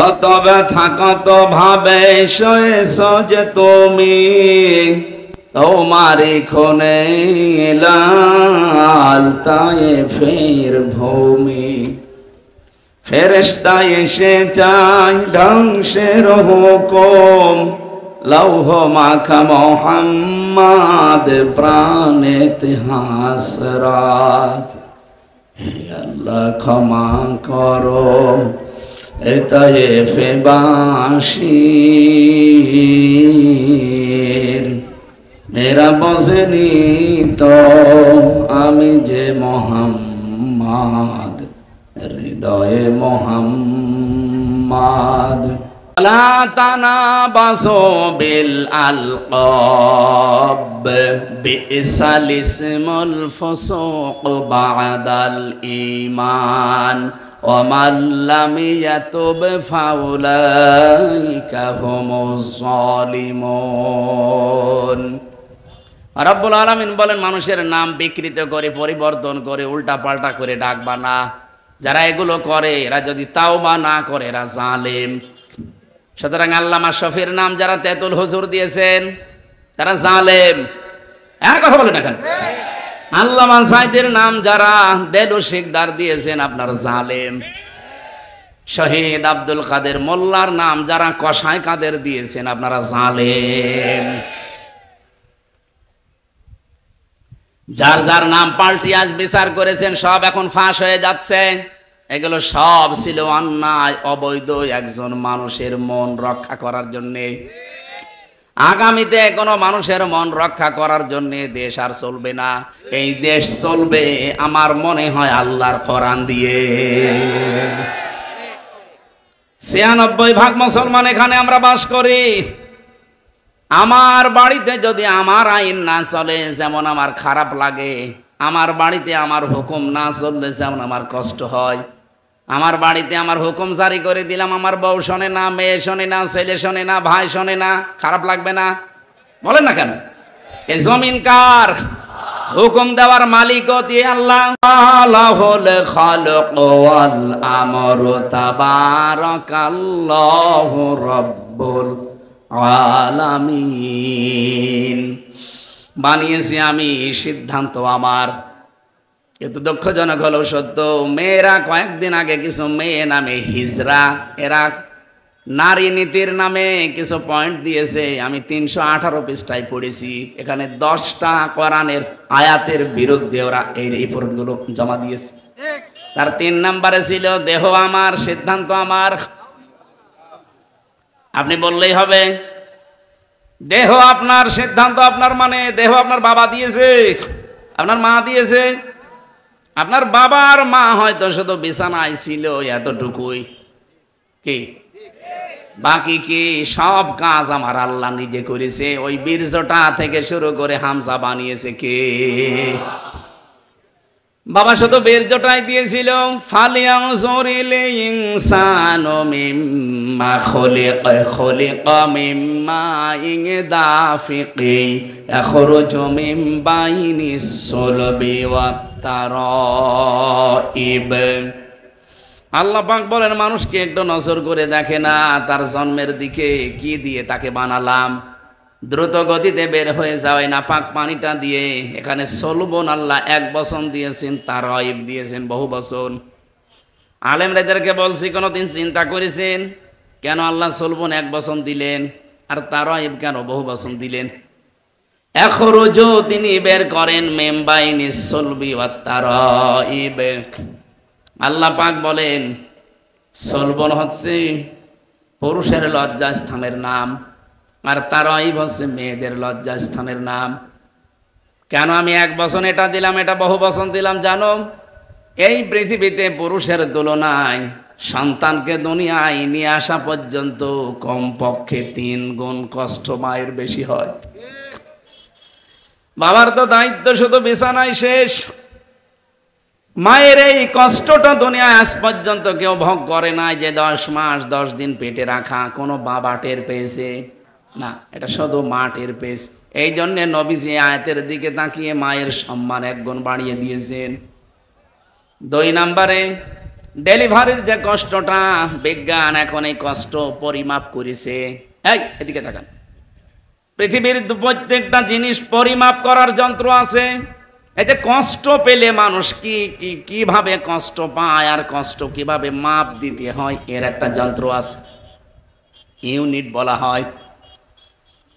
কত ব্যথা কত ভাবে সয়েছ যে তুমি, তোমারি খুনে লাল তায়েফের ভূমি। ফেরেশতা এসে চায় ধ্বংসের হুকুম, লৌহ মাখা মোহাম্মদ প্রাণেতে হাসরাত। হে আল্লাহ ক্ষমা করো এ তায়েফে বাসীর, মেরা বসেনি তো আমি যে মোহাম্মদ, হৃদয়ে মোহাম্মদ। লা তানাবাসু বিল আলকাব, বিসাল ইসমুল ফুসুক বাদাল ঈমান, ওয়া মান লাম ইয়াতুব ফাউলাইকা হুমুজ জালিমুন। রব্বুল আলামিন বলেন, মানুষের নাম বিকৃত করে, পরিবর্তন করে, উল্টা পাল্টা করে ডাকবা না। যারা এগুলো করে এরা যদি তাওবা না করে এরা জালেম। সুতরাং আল্লামা শফির নাম যারা তেতুল হুজুর দিয়েছেন তারা জালেম। এক কথা বলেন এখন। আল্লামা সাইদের নাম যারা দেলু শিকদার দিয়েছেন আপনার জালেম। শহীদ আব্দুল কাদের মোল্লার নাম যারা কসাই কাদের দিয়েছেন আপনারা জালেম। যার যার নাম পাল্টি আজ বিচার করেছেন সব এখন ফাঁস হয়ে যাচ্ছে। এগুলো সব ছিল অন্যায় অবৈধ একজন মানুষের মন রক্ষা করার জন্য। আগামীতে কোনো মানুষের মন রক্ষা করার জন্য দেশ আর চলবে না। এই দেশ চলবে আমার মনে হয় আল্লাহর কোরআন দিয়ে। ৯৬% মুসলমান এখানে আমরা বাস করি। আমার বাড়িতে যদি আমার আইন না চলে যেমন আমার খারাপ লাগে, আমার বাড়িতে আমার হুকুম না চললে যেমন আমার কষ্ট হয়। আমার বাড়িতে আমার হুকুম জারি করে দিলাম, আমার বউ শোনে না, মেয়ে শোনে না, ছেলে শোনে না, ভাই শোনে না, খারাপ লাগবে না? বলেন না কেন? এই জমিন কার? হুকুম দেওয়ার মালিকও দিয়ে আল্লাহ। লাহুল খালক ওয়াল আমরু তাবারাকাল্লাহু রাব্বুল আলামিন। বানিয়েছি আমি, সিদ্ধান্ত আমার। কিন্তু দুঃখজনক হলেও সত্য, মেয়েরা কয়েকদিন আগে কিছু মেয়ে নামে হিজরা, এরা নারী নীতির নামে কিছু পয়েন্ট দিয়েছে। আমি ৩১৮ পৃষ্ঠায় পড়েছি। এখানে 10টা কোরআনের আয়াতের বিরুদ্ধে ওরা এই রিপোর্টগুলো জমা দিয়েছে। তার 3 নম্বরে ছিল দেহ আমার, সিদ্ধান্ত আমার। আপনি বললেই হবে দেহ আপনার, সিদ্ধান্ত আপনার, মানে দেহ আপনার বাবা দিয়েছে, আপনার মা দিয়েছে। আপনার বাবার মা হয়তো শুধু বিছানায় ছিল এতটুকুই, কি বাকি কি সব কাজ আমার আল্লাহ নিজে করেছে। ওই বীর্যটা থেকে শুরু করে হামজা বানিয়েছে কে? বাবা শুধু বীর্যটাই দিয়েছিল। ফালিয়ানজুরিল ইনসানু মিম্মা খুলিকা, খুলিকা মিম্মা দাফিকি ইয়াখরুজু মিন বাইনিস সুলবি ওয়াত তারাইব। আল্লাহ পাক বলেন, মানুষকে একটু নজর করে দেখে না তার জন্মের দিকে কি দিয়ে তাকে বানালাম। দ্রুত গতিতে বের হয়ে যাওয়াই না পাক পানিটা দিয়ে। এখানে সলবন আল্লাহ 1 বচন দিয়েছেন, তারাইব দিয়েছেন বহু বচন। আলেমরাদেরকে বলছি, কোনোদিন চিন্তা করেছেন কেন আল্লাহ সলবন 1 বচন দিলেন আর তারাইব কেন বহু বচন দিলেন? এখরুজু তিনি বের করেন, মেমবাইনিস সলবি ওয়াত তারাইব। আল্লাহ পাক বলেন সলবন হচ্ছে পুরুষের লজ্জাস্থানের নাম, আর তারাইব হচ্ছে মেয়েদের লজ্জাস্থানের নাম। কেন আমি 1 বচন এটা দিলাম, এটা বহু বচন দিলাম জানো? এই পৃথিবীতে পুরুষের তুলনায় সন্তানকে দুনিয়ায় নিয়ে আসা পর্যন্ত কমপক্ষে 3 গুণ কষ্ট মায়ের বেশি হয়। বাবার তো দায়িত্ব শুধু বিছানায় শেষ। মায়ের এই কষ্টটা দুনিয়ায় আজ পর্যন্ত কেউ ভোগ করে নাই, যে 10 মাস 10 দিন পেটে রাখা কোনো বাবা টের পেয়েছে না, এটা শুধু মা টের পেয়েছে। এই জন্যে নবীজি আয়াতের দিকে তাকিয়ে মায়ের সম্মান 1 গুণ বাড়িয়ে দিয়েছেন। 2 নম্বরে ডেলিভারির যে কষ্টটা, বিজ্ঞান এখন এই কষ্ট পরিমাপ করেছে। এই এদিকে তাকান, পৃথিবীর প্রত্যেকটা জিনিস পরিমাপ করার যন্ত্র আছে। এই যে কষ্ট পেলে মানুষ কিভাবে কষ্ট পায় আর কষ্ট কিভাবে মাপ দিতে হয়, এর একটা যন্ত্র আছে, ইউনিট বলা হয়।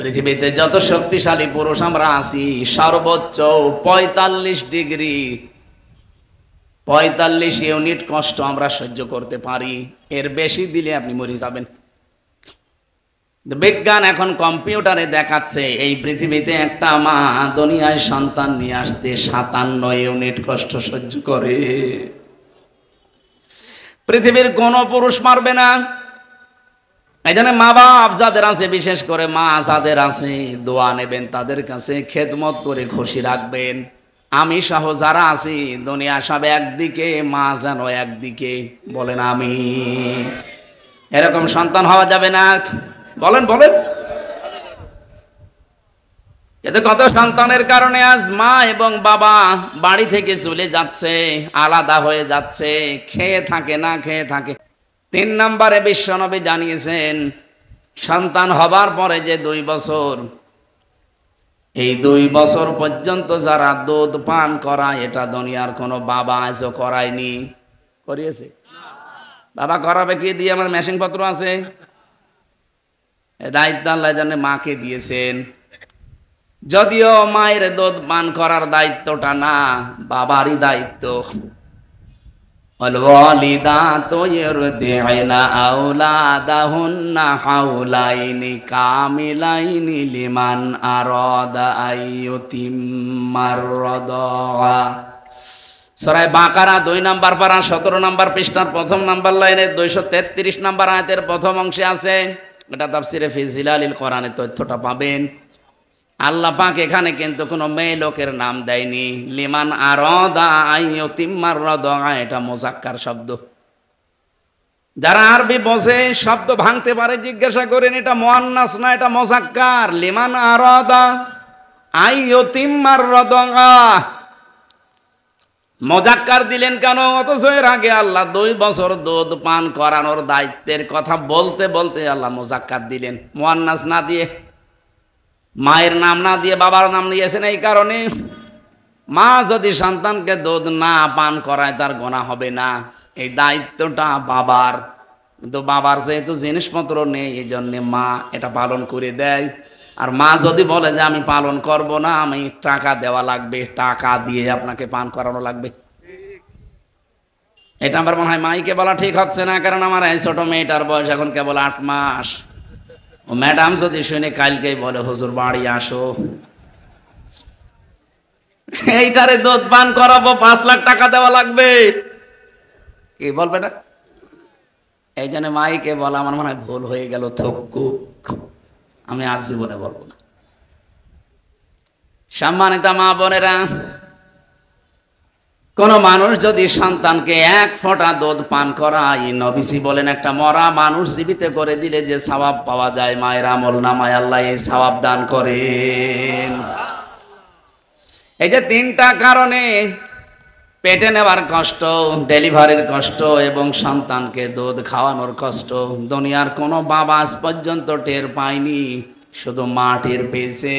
পৃথিবীতে যত শক্তিশালী পুরুষ আমরা আছি, সর্বোচ্চ ৪৫ ডিগ্রি ৪৫ ইউনিট কষ্ট আমরা সহ্য করতে পারি। এর বেশি দিলে আপনি মরে যাবেন। বিজ্ঞান এখন কম্পিউটারে দেখাচ্ছে এই পৃথিবীতে একটা মা দুনিয়ায় সন্তান নিয়ে আসতে ৫৭ ইউনিট কষ্ট সহ্য করে। পৃথিবীর কোন পুরুষ পারবে না। এই জন্য মা বাপ যাদের আছে, বিশেষ করে মা যাদের আছে, দোয়া নেবেন তাদের কাছে, খেদমত করে খুশি রাখবেন। আমি সহ যারা আছি, দুনিয়া সব একদিকে, মা যেন একদিকে, বলেন আমি। এরকম সন্তান হওয়া যাবে না, বলেন বলেন। এতে কত সন্তানের কারণে আজ মা এবং বাবা বাড়ি থেকে চলে যাচ্ছে, আলাদা হয়ে যাচ্ছে, খেয়ে থাকে না খেয়ে থাকে। ৩ নম্বরে বিশ্বনবী জানিয়েছেন, সন্তান হবার পরে যে ২ বছর, এই ২ বছর পর্যন্ত যারা দুধ পান করায়, এটা দুনিয়ার কোনো বাবা আজও করায়নি। করিয়েছে? বাবা করাবে কি দিয়ে? আমার মেশিন পত্র আছে। দায়িত্ব আল্লাহ জানে মাকে দিয়েছেন। যদিও মায়ের দুধ পান করার দায়িত্বটা না, বাবারই দায়িত্ব। ওয়ালিদাতু ইরদি'না আওলাদাহুন্না হাওলাইনি কামিলাইনি লিমান আরাদা আইয়ুতিম্মার রাদা। সূরা বাকারা ২ নম্বর পারা ১৭ নম্বর পৃষ্ঠার ১ম নম্বর লাইনে ২৩৩ নম্বর আয়াতের প্রথম অংশে আছে। এটা তাফসিরে ফি জিলালিল কোরআনে তথ্যটা পাবেন। আল্লাহ পাক এখানে কিন্তু কোনো মেয়ে লোকের নাম দেয়নি। লিমান আরাদা আইয়ুতিম্মার রাদা, এটা মুযাক্কার শব্দ। যারা আরবি বোঝে, শব্দ ভাঙতে পারে, জিজ্ঞাসা করেন এটা মুআন্নাস না এটা মুযাক্কার। লিমান আরাদা আইয়ুতিম্মার রাদা, মুযাক্কার দিলেন কেন? অথচ এর আগে আল্লাহ ২ বছর দুধ পান করানোর দায়িত্বের কথা বলতে বলতে আল্লাহ মুযাক্কার দিলেন, মুআন্নাস না দিয়ে, মায়ের নাম না দিয়ে বাবার নাম নিয়েছেন। এই কারণে মা যদি সন্তানকে দুধ না পান করায় তার গুনাহ হবে না, এই দায়িত্বটা বাবার। কিন্তু বাবার যেহেতু জিনিসপত্র নেই, এই জন্য মা এটা পালন করে দেয়। আর মা যদি বলে যে আমি পালন করব না, আমি টাকা দেওয়া লাগবে, টাকা দিয়ে আপনাকে পান করানো লাগবে, এটা আমার মনে হয় মাইকে বলা ঠিক হচ্ছে না। কারণ আমার এই ছোট মেয়েটার বয়স এখন কেবল ৮ মাস। ও ম্যাডাম যদি শুনে কালকেই বলে হুজুর বাড়ি আসো, এইটারে দুধ পান করাবো, ৫ লাখ টাকা দেওয়া লাগবে, কি বলবে না? এই জন্য মাইকে বলা আমার মনে হয় ভুল হয়ে গেল। থক্কু, আমি আজ জীবনে বলবো না। সম্মানিত মা বোনেরা, কোন মানুষ যদি সন্তানকে ১ ফোঁটা দুধ পান করায়, নবীজি বলেন একটা মরা মানুষ জীবিত করে দিলে যে সওয়াব পাওয়া যায়, মায়ের আমল নামায় আল্লাহ এই সওয়াব দান করেন। এই যে ৩টা কারণে, পেটে নেওয়ার কষ্ট, ডেলিভারির কষ্ট এবং সন্তানকে দুধ খাওয়ানোর কষ্ট, দুনিয়ার কোনো বাবা আজ পর্যন্ত টের পায়নি, শুধু মা টের পেয়েছে।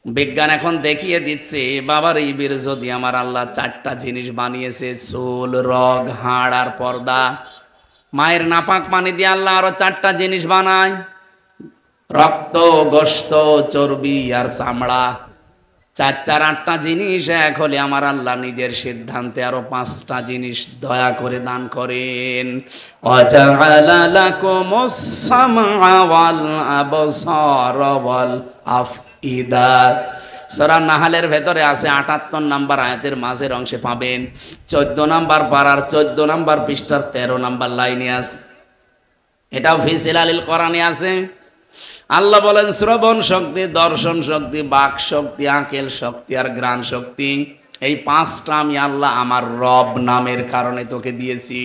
বিজ্ঞান এখন দেখিয়ে দিচ্ছে বাবার এই বীর যদি আমার আল্লাহ ৪টা জিনিস বানিয়েছে, চুল, রগ, হাড় আর পর্দা। মায়ের নাপাক পানি দিয়ে আল্লাহ আরো ৪টা জিনিস বানায়, রক্ত, গোশত, চর্বি আর চামড়া। ৪ ৪ ৮টা জিনিস এক হলে আমার আল্লাহ নিজের সিদ্ধান্তে আরো 5টা জিনিস দয়া করে দান করেন। ওয়াজআলা লাকুমুস সামআ ওয়াল আবসারা ওয়াল আফইদা। সূরা নাহলের ভেতরে আছে ৭৮ নম্বর আয়াতের মাঝের অংশে পাবেন। ১৪ নম্বর পারার ১৪ নম্বর পৃষ্ঠার ১৩ নম্বর লাইনে আছে। এটাও ফি জিলালিল কোরআনে আছে। আল্লাহ বলেন শ্রবণ শক্তি, দর্শন শক্তি, বাক শক্তি, আকেল শক্তি আর ঘ্রাণ শক্তি, এই 5টা আমি আল্লাহ আমার রব নামের কারণে তোকে দিয়েছি।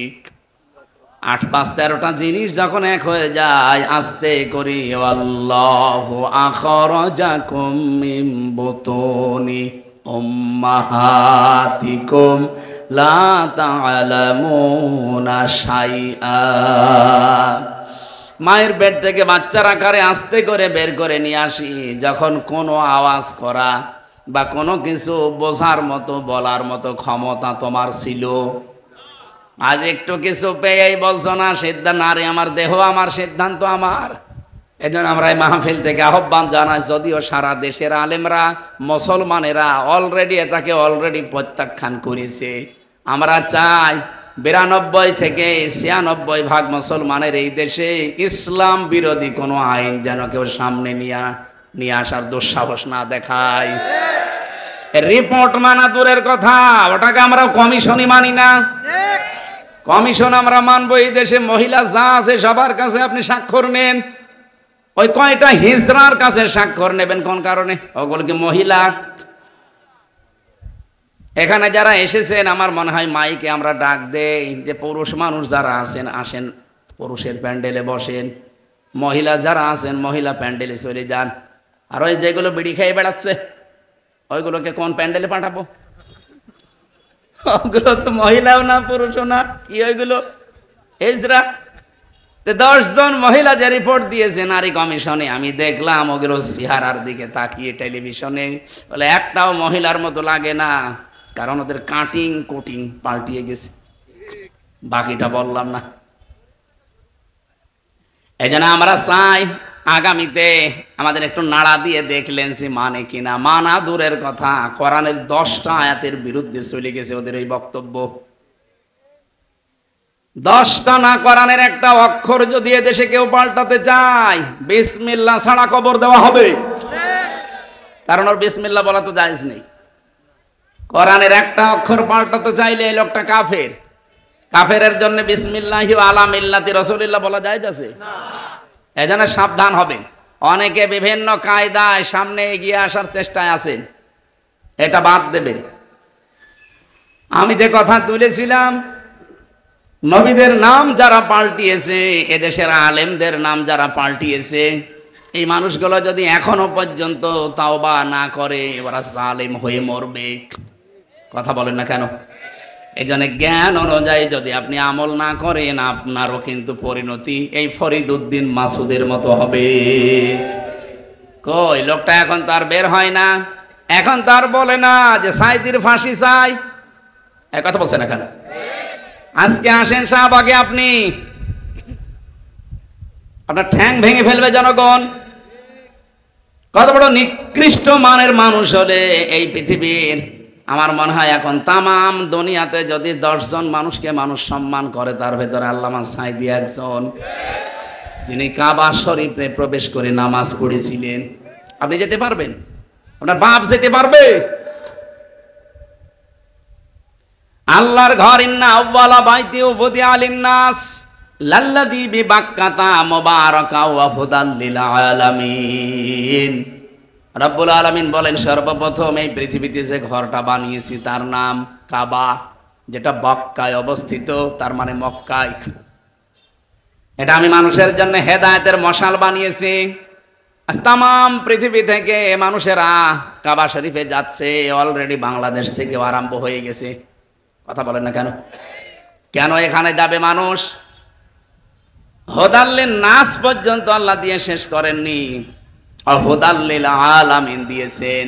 ৮ ৫ ১৩টা জিনিস যখন এক হয়ে যায়, আস্তে করি আল্লাহু আখরাজাকুম মিন বুতুনি উম্মাহাতিকুম লা তা'লামুনা শাইআ। মায়ের পেট থেকে বাচ্চার আকারে আস্তে করে বের করে নিয়ে আসি, যখন কোনো আওয়াজ করা বা কোনো কিছু বোঝার মতো বলার মতো ক্ষমতা তোমার ছিল, আজ একটু কিছু পেয়েই বলছো না সিদ্ধান্ত, আরে আমার দেহ আমার সিদ্ধান্ত আমার। এজন্য আমরা এই মাহফিল থেকে আহ্বান জানাই, যদিও সারা দেশের আলেমরা মুসলমানেরা অলরেডি এটাকে প্রত্যাখ্যান করেছে, আমরা চাই 92 থেকে 96% মুসলমানের এই দেশে ইসলাম বিরোধী কোনো আইন যেন কেউ সামনে নিয়ে আসার দুঃসাহস না দেখায়। রিপোর্ট মানা দূরের কথা, ওটাকে আমরা কমিশনই মানি না। কমিশন আমরা মানবো। এই দেশে মহিলা যা আছে সবার কাছে আপনি স্বাক্ষর নেন, ওই কয়টা হিজড়ার কাছে স্বাক্ষর নেবেন কোন কারণে? ওগুলো কি মহিলা? এখানে যারা এসেছেন আমার মনে হয় মাইকে আমরা ডাক দেই যে পুরুষ মানুষ যারা আছেন আসেন, পুরুষের প্যান্ডেলে বসেন, মহিলা যারা আছেন মহিলা প্যান্ডেলে চলে যান। আর ওই যেগুলো বিড়ি খেয়ে বেড়াচ্ছে ওইগুলোকে কোন প্যান্ডেলে পাঠাবো? ওগুলো তো মহিলাও না পুরুষও না, কি ওইগুলো হিজড়া। 10 জন মহিলা যে রিপোর্ট দিয়েছে নারী কমিশনে, আমি দেখলাম ওগুলো চেহারার দিকে তাকিয়ে টেলিভিশনে, বলে একটাও মহিলার মতো লাগে না, কারণ ওদের কাটিং কোটিং পাল্টিয়ে গেছে। বাকিটা বললাম না। এই জন্য আমরা চাই আগামীতে আমাদের একটু নাড়া দিয়ে দেখলেন যে মানে কিনা। মানা দূরের কথা, কোরআনের 10টা আয়াতের বিরুদ্ধে চলে গেছে ওদের এই বক্তব্য। 10টা না, কোরআনের একটা অক্ষর যদি এদেশে কেউ পাল্টাতে চায় বিসমিল্লাহ ছাড়া কবর দেওয়া হবে, কারণ ওর বিসমিল্লাহ বলা তো জায়েজ নেই। কোরআনের একটা অক্ষর পাল্টাতে চাইলে এই লোকটা কাফের। কাফেরের জন্য বিসমিল্লাহি ওয়া আলা মিল্লাতি রাসূলিল্লাহ বলা জায়েজ আছে? এজন্য সাবধান হবেন। অনেকে বিভিন্ন কায়দায় সামনে এগিয়ে আসার চেষ্টায় আছেন, এটা বাদ দেবেন। আমি যে কথা তুলেছিলাম, নবীদের নাম যারা পাল্টিয়েছে, এদেশের আলেমদের নাম যারা পাল্টিয়েছে, এই মানুষগুলো যদি এখনো পর্যন্ত তাওবা না করে ওরা জালেম হয়ে মরবে। কথা বলেন না কেন? এই জন্য জ্ঞান অনুযায়ী যদি আপনি আমল না করেন আপনারও কিন্তু পরিণতি এই ফরিদউদ্দিন মাসুদের মতো হবে। কই লোকটা এখন তো আর বের হয় না, এখন তো আর বলে না যে সাইদির ফাঁসি চাই। এক কথা বলছেন না কেন? আজকে আসেন শাহবাগে, আপনি আপনার ঠ্যাং ভেঙে ফেলবে জনগণ। কত বড় নিকৃষ্ট মানের মানুষ হলে এই পৃথিবীর, আমার মনে হয় এখন তামাম দুনিয়াতে যদি 10 জন মানুষকে মানুষ সম্মান করে তার ভেতরে আল্লামা সাঈদী একজন, যিনি কাবা শরীফে প্রবেশ করে নামাজ পড়েছিলেন। আপনি যেতে পারবেন? আপনার বাপ যেতে পারবে? আল্লাহর ঘর, ইন্না আউওয়ালা বাইতি উযিআ লিন-নাস লাল্লাযী বিবাক্কাতা মুবারাকা ওয়া হুদাল লিল আলামিন। রব্বুল আলামিন বলেন, সর্বপ্রথম এই পৃথিবীতে যে ঘরটা বানিয়েছি তার নাম কাবা, যেটা মক্কায় অবস্থিত, তার মানে মক্কায়। এটা আমি মানুষের জন্য হেদায়েতের মশাল বানিয়েছি। আজ তামাম পৃথিবী থেকে মানুষেরা কাবা শরীফে যাচ্ছে, অলরেডি বাংলাদেশ থেকেও আরম্ভ হয়ে গেছে। কথা বলেন না কেন? কেন এখানে যাবে মানুষ? হুদাল্লিন নাস পর্যন্ত আল্লাহ দিয়ে শেষ করেননি, হুদাল্লিল আলামিন দিয়েছেন।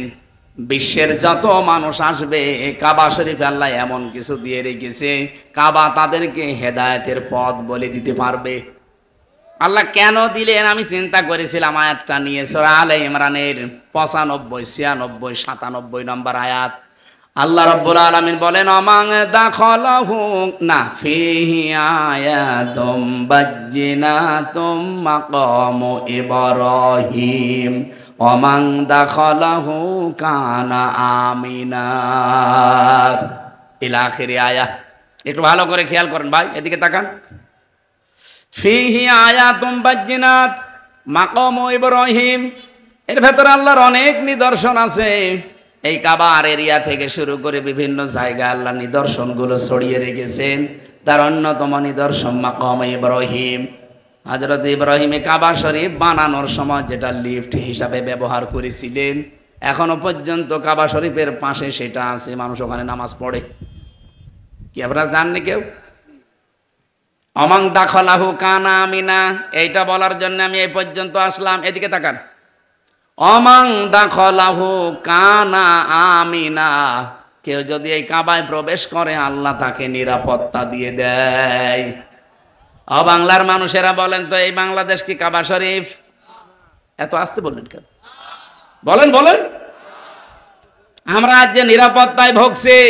বিশ্বের যত মানুষ আসবে কাবা শরীফে আল্লাহ এমন কিছু দিয়ে রেখেছে, কাবা তাদেরকে হেদায়েতের পথ বলে দিতে পারবে। আল্লাহ কেন দিলেন আমি চিন্তা করেছিলাম আয়াতটা নিয়ে, সূরা আলে ইমরানের 95, 96, 97 নম্বর আয়াত। আল্লাহ রাব্বুল আলামিন বলেন, আমান দাখালাহু না ফিহি আয়াতুম বাজ্জিনাতুম মাকামু ইব্রাহিম আমান দাখালাহু কানা আমিনা ইলা আখিরি আয়াত। একটু ভালো করে খেয়াল করেন ভাই, এদিকে তাকান। ফিহি আয়াতুম বাজ্জিনাত মাকামু ইব্রাহিম, এর ভেতরে আল্লাহর অনেক নিদর্শন আছে। এই কাবার এরিয়া থেকে শুরু করে বিভিন্ন জায়গায় আল্লাহ নিদর্শনগুলো ছড়িয়ে রেখেছেন। তার অন্যতম নিদর্শন মাকাম ইব্রাহিম। হযরত ইব্রাহিমে কাবা শরীফ বানানোর সময় যেটা লিফট হিসাবে ব্যবহার করেছিলেন, এখনো পর্যন্ত কাবা শরীফের পাশে সেটা আছে, মানুষ ওখানে নামাজ পড়ে। কি আপনারা জাননি কেউ? অমাং দাখলাহু কানা আমিনা, এইটা বলার জন্য আমি এই পর্যন্ত আসলাম। এদিকে তাকান। অমাং দাখলাহু কানা আমিনা, কেউ যদি এই কাবায় প্রবেশ করে আল্লাহ তাকে নিরাপত্তা দিয়ে দেয়। বাংলার মানুষেরা বলেন তো, এই বাংলাদেশ কি কাবা শরীফ? এত আসতে বললেন কেন? বলেন বলেন। আমরা আজ যে নিরাপত্তায় ভুগছি,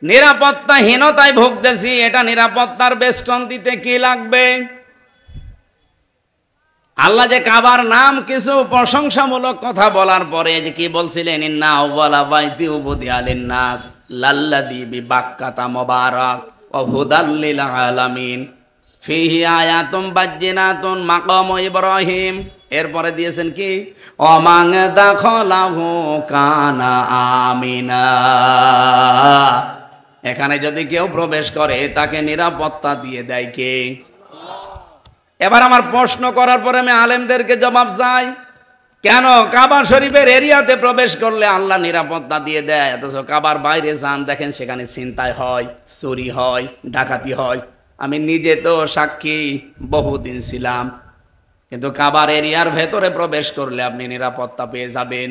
নিরাপত্তাহীনতায় ভুগতেছি, এটা নিরাপত্তার বেষ্টন দিতে কি লাগবে? আল্লাহ যে কাবার নাম কিছু প্রশংসামূলক কথা বলার পরে যে কি বলছিলেন, ইন্না আউওয়ালা বাইতি উবুদিয়া লিন-নাস লাল্লাযী বিবাক্কাতা মুবারাক ওয়া হুদাল লিল আলামিন ফিহি আয়াতুম বাজ্জিনাতুন মাকাম ইব্রাহিম। এরপরে দিয়েছেন কি, অমাং দাখলাহু কানা আমিনা, এখানে যদি কেউ প্রবেশ করে তাকে নিরাপত্তা দিয়ে দেয় কে? এবার আমার প্রশ্ন করার পরে আমি আলেমদেরকে জবাব চাই, কেন কাবা শরীফের এরিয়াতে প্রবেশ করলে আল্লাহ নিরাপত্তা দিয়ে দেয়, অথচ কাবার বাইরে যান দেখেন সেখানে ছিনতাই হয়, চুরি হয়, ডাকাতি হয়? আমি নিজে তো সাক্ষী, বহুদিন ছিলাম। কিন্তু কাবার এরিয়ার ভেতরে প্রবেশ করলে আপনি নিরাপত্তা পেয়ে যাবেন।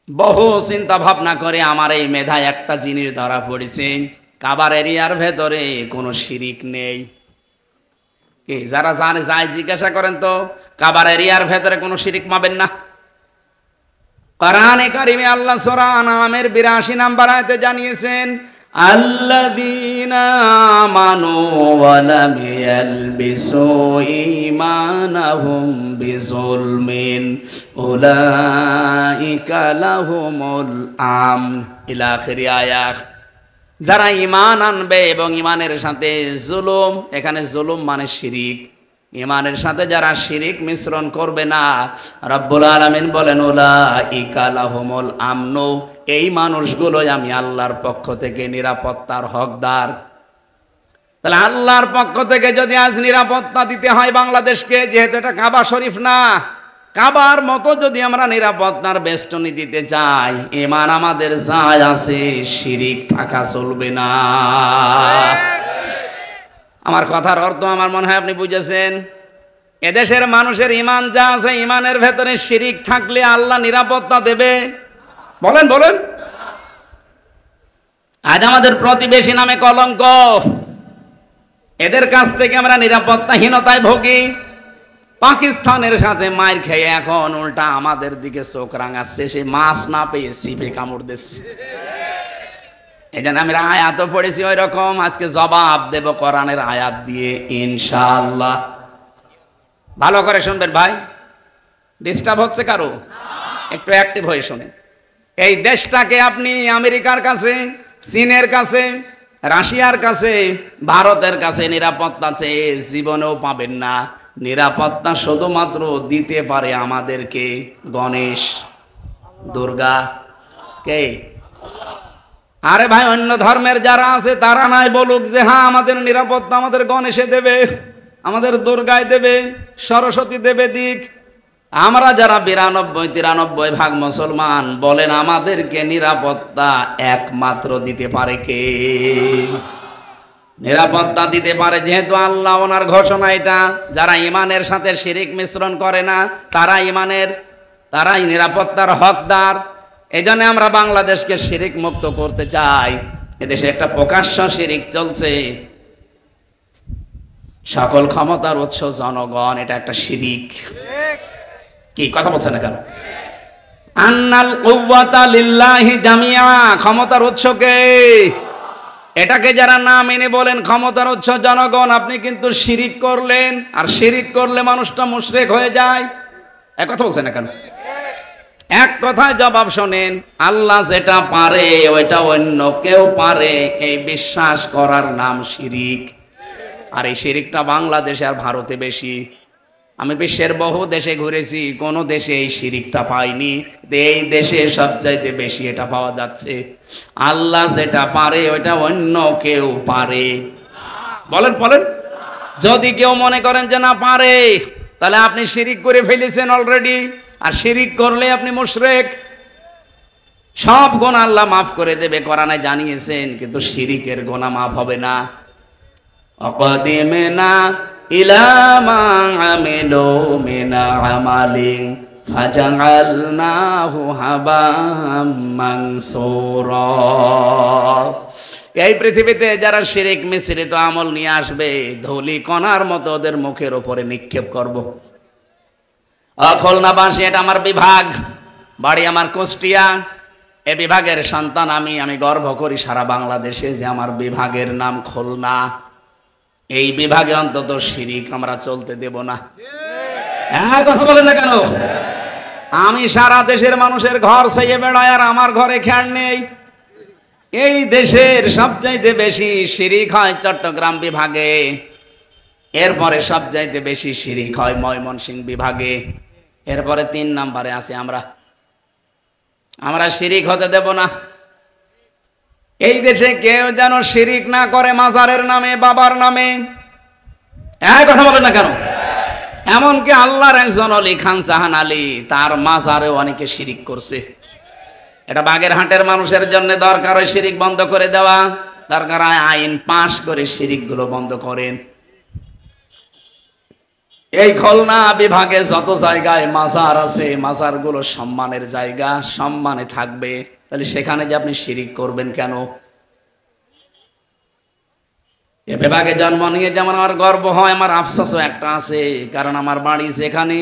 বহু চিন্তা ভাবনা করে আমার এই মেধায় একটা জিনিস ধরা পড়েছে, কাবার এরিয়ার ভেতরে কোনো শিরিক নেই। কি যারা জানে যায় জিজ্ঞাসা করেন তো, কাবার এরিয়ার ভেতরে কোনো শিরিক পাবেন না? কোরআনে কারিমে আল্লাহ সূরা আনআমের ৮২ নম্বর আয়াতে জানিয়েছেন, আল্লাযীনা আমানু ওয়া লাম ইয়ালবিসু ঈমানাহুম বিযুলমিন উলাইকা লাহুমুল আমন, ইলা আখিরি আয়াত। যারা ঈমান আনবে এবং ঈমানের সাথে জুলুম, এখানে জুলুম মানে শিরিক, ঈমানের সাথে যারা শিরিক মিশ্রণ করবে না, রব্বুল আলামিন বলেন উলাইকা লাহুমুল আমন, এই মানুষগুলোই আমি আল্লাহর পক্ষ থেকে নিরাপত্তার হকদার। তাহলে আল্লাহর পক্ষ থেকে যদি আজ নিরাপত্তা দিতে হয় বাংলাদেশকে, যেহেতু এটা কাবা শরীফ না, কাবার মতো যদি আমরা নিরাপত্তার বেষ্টনী দিতে চাই, ঈমান আমাদের যায় আছে, শিরিক থাকা চলবে না। আমার কথার অর্থ আমার মনে হয় আপনি বুঝেছেন। এদেশের মানুষের ঈমান যা আছে, ঈমানের ভেতরে শিরিক থাকলে আল্লাহ নিরাপত্তা দেবে? বলেন বলেন। আজ আমাদের প্রতিবেশী নামে কলঙ্ক, এদের কাছ থেকে আমরা নিরাপত্তাহীনতায় ভুগি। পাকিস্তানের সাথে মার খেয়ে এখন উল্টা আমাদের দিকে চোখ রাঙাচ্ছে, সে মাছ না পেয়ে সিপে কামড় দিচ্ছে। এই জন্য আমি আয়াত পড়েছি ওই রকম, আজকে জবাব দেব কোরআনের আয়াত দিয়ে ইনশাআল্লাহ। ভালো করে শুনবেন ভাই, ডিস্টার্ব হচ্ছে কারো? একটু অ্যাক্টিভ হয়ে শুনেন। এই দেশটাকে আপনি আমেরিকার কাছে, চীনের কাছে, রাশিয়ার কাছে, ভারতের কাছে নিরাপত্তা চেয়ে জীবনেও পাবেন না। নিরাপত্তা শুধুমাত্র দিতে পারে আমাদেরকে গণেশ, দুর্গা। কে? আরে ভাই, অন্য ধর্মের যারা আছে তারা নাই বলুক যে হ্যাঁ আমাদের নিরাপত্তা আমাদের গণেশে দেবে, আমাদের দুর্গায় দেবে, সরস্বতী দেবে দিক। আমরা যারা ৯২-৯৩ ভাগ মুসলমান, বলেন আমাদেরকে নিরাপত্তা একমাত্র দিতে পারে কে? নিরাপত্তা দিতে পারে যেহেতু আল্লাহ, ওনার ঘোষণা এটা, যারা ঈমানের সাথে শিরিক মিশ্রণ করে না তারাই নিরাপত্তার হকদার। এই জন্য আমরা বাংলাদেশকে শিরিক মুক্ত করতে চাই। এদেশে একটা প্রকাশ্য শিরিক চলছে, সকল ক্ষমতার উৎস জনগণ, এটা একটা শিরিক। কি কথা বলছেন না কেন? আন্নাল কুওয়াতা লিল্লাহি জামিআ, ক্ষমতার উৎস কে? এটাকে যারা না মেনে বলেন ক্ষমতার উৎস জনগণ, আপনি কিন্তু শিরিক করলেন। আর শিরিক করলে মানুষটা মুশরিক হয়ে যায়। এক কথা বলছেন না কেন? এক কথায় জবাব শোনেন, আল্লাহ যেটা পারে ওইটা অন্য কেউ পারে, এই বিশ্বাস করার নাম শিরিক। আর এই শিরিকটা বাংলাদেশে আর ভারতে বেশি। আমি বিশ্বের বহু দেশে ঘুরেছি, কোনো দেশে এই শিরিকটা পাইনি, এই দেশে সবচাইতে বেশি এটা পাওয়া যাচ্ছে। আল্লাহ যেটা পারে ওইটা অন্য কেউ পারে। বলেন বলেন। যদি কেউ মনে করেন যে না পারে, তাহলে আপনি শিরিক করে ফেলেছেন অলরেডি। আর শিরিক করলে আপনি মুশরিক। সব গুনাহ আল্লাহ মাফ করে দেবে, কোরআনে জানিয়েছেন, কিন্তু শিরিকের গুনাহ মাফ হবে না। অকদিমনা ইলা মা আমিলু মিন আমালিন ফাজআলনাহু হাবাম মানসুরা। এই পৃথিবীতে যারা শিরিক মিশ্রিত আমল নিয়ে আসবে, ধুলি কণার মতো ওদের মুখের উপরে নিক্ষেপ করব। খুলনাবাসী, এটা আমার বিভাগ, বাড়ি আমার কুষ্টিয়া। এ বিভাগের সন্তান আমি গর্ব করি সারা বাংলাদেশে যে আমার বিভাগের নাম খুলনা। এই বিভাগে অন্তত শিরিক আমরা চলতে দেব না। হ্যাঁ, কথা বলেন না কেন? আমি সারা দেশের মানুষের ঘর চাইয়ে বেড়াই, আর আমার ঘরে খেয়াল নেই। এই দেশের সবচাইতে বেশি শিরিক হয় চট্টগ্রাম বিভাগে, এরপরে সবচাইতে বেশি শিরিক হয় ময়মনসিংহ বিভাগে, এরপরে 3 নম্বরে আছে আমরা শিরিক হতে দেব না। এই দেশে কেউ যেন শিরিক না করে মাজারের নামে, বাবার নামে। কথা বলেন না কেন? এমনকি আল্লাহর একজন অলি খান জাহান আলী, তার মাজারেও অনেকে শিরিক করছে। এটা বাগেরহাটের মানুষের জন্য দরকার ওই শিরিক বন্ধ করে দেওয়া, দরকার আইন পাশ করে শিরিক গুলো বন্ধ করেন। এই খুলনা বিভাগে যত জায়গায় মাজার আছে, মাজার গুলো সম্মানের জায়গা, সম্মানে থাকবে। তাহলে সেখানে যে আপনি শিরিক করবেন কেন? এ বিভাগে জন্ম নিয়ে যেমন আমার গর্ব হয়, আমার আফসোসও একটা আছে, কারণ আমার বাড়ি যেখানে,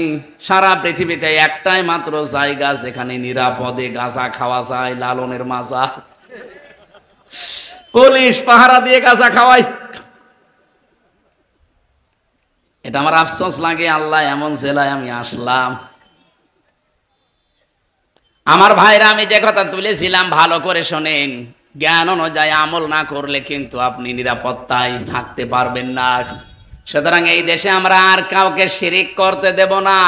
সারা পৃথিবীতে একটাই মাত্র জায়গা যেখানে নিরাপদে গাঁজা খাওয়া যায়, লালনের মাজা। পুলিশ পাহারা দিয়ে গাঁজা খাওয়ায়। এটা আমার আফসোস লাগে, আল্লাহ এমন জেলায় আমি আসলাম। আমার ভাইরা, আমি যে কথা তুলেছিলাম ভালো করে শোনেন, জ্ঞান অনুযায়ী আমল না করলে কিন্তু আপনি নিরাপত্তায় থাকতে পারবেন না। সুতরাং এই দেশে আমরা আর কাউকে শিরিক করতে দেব না।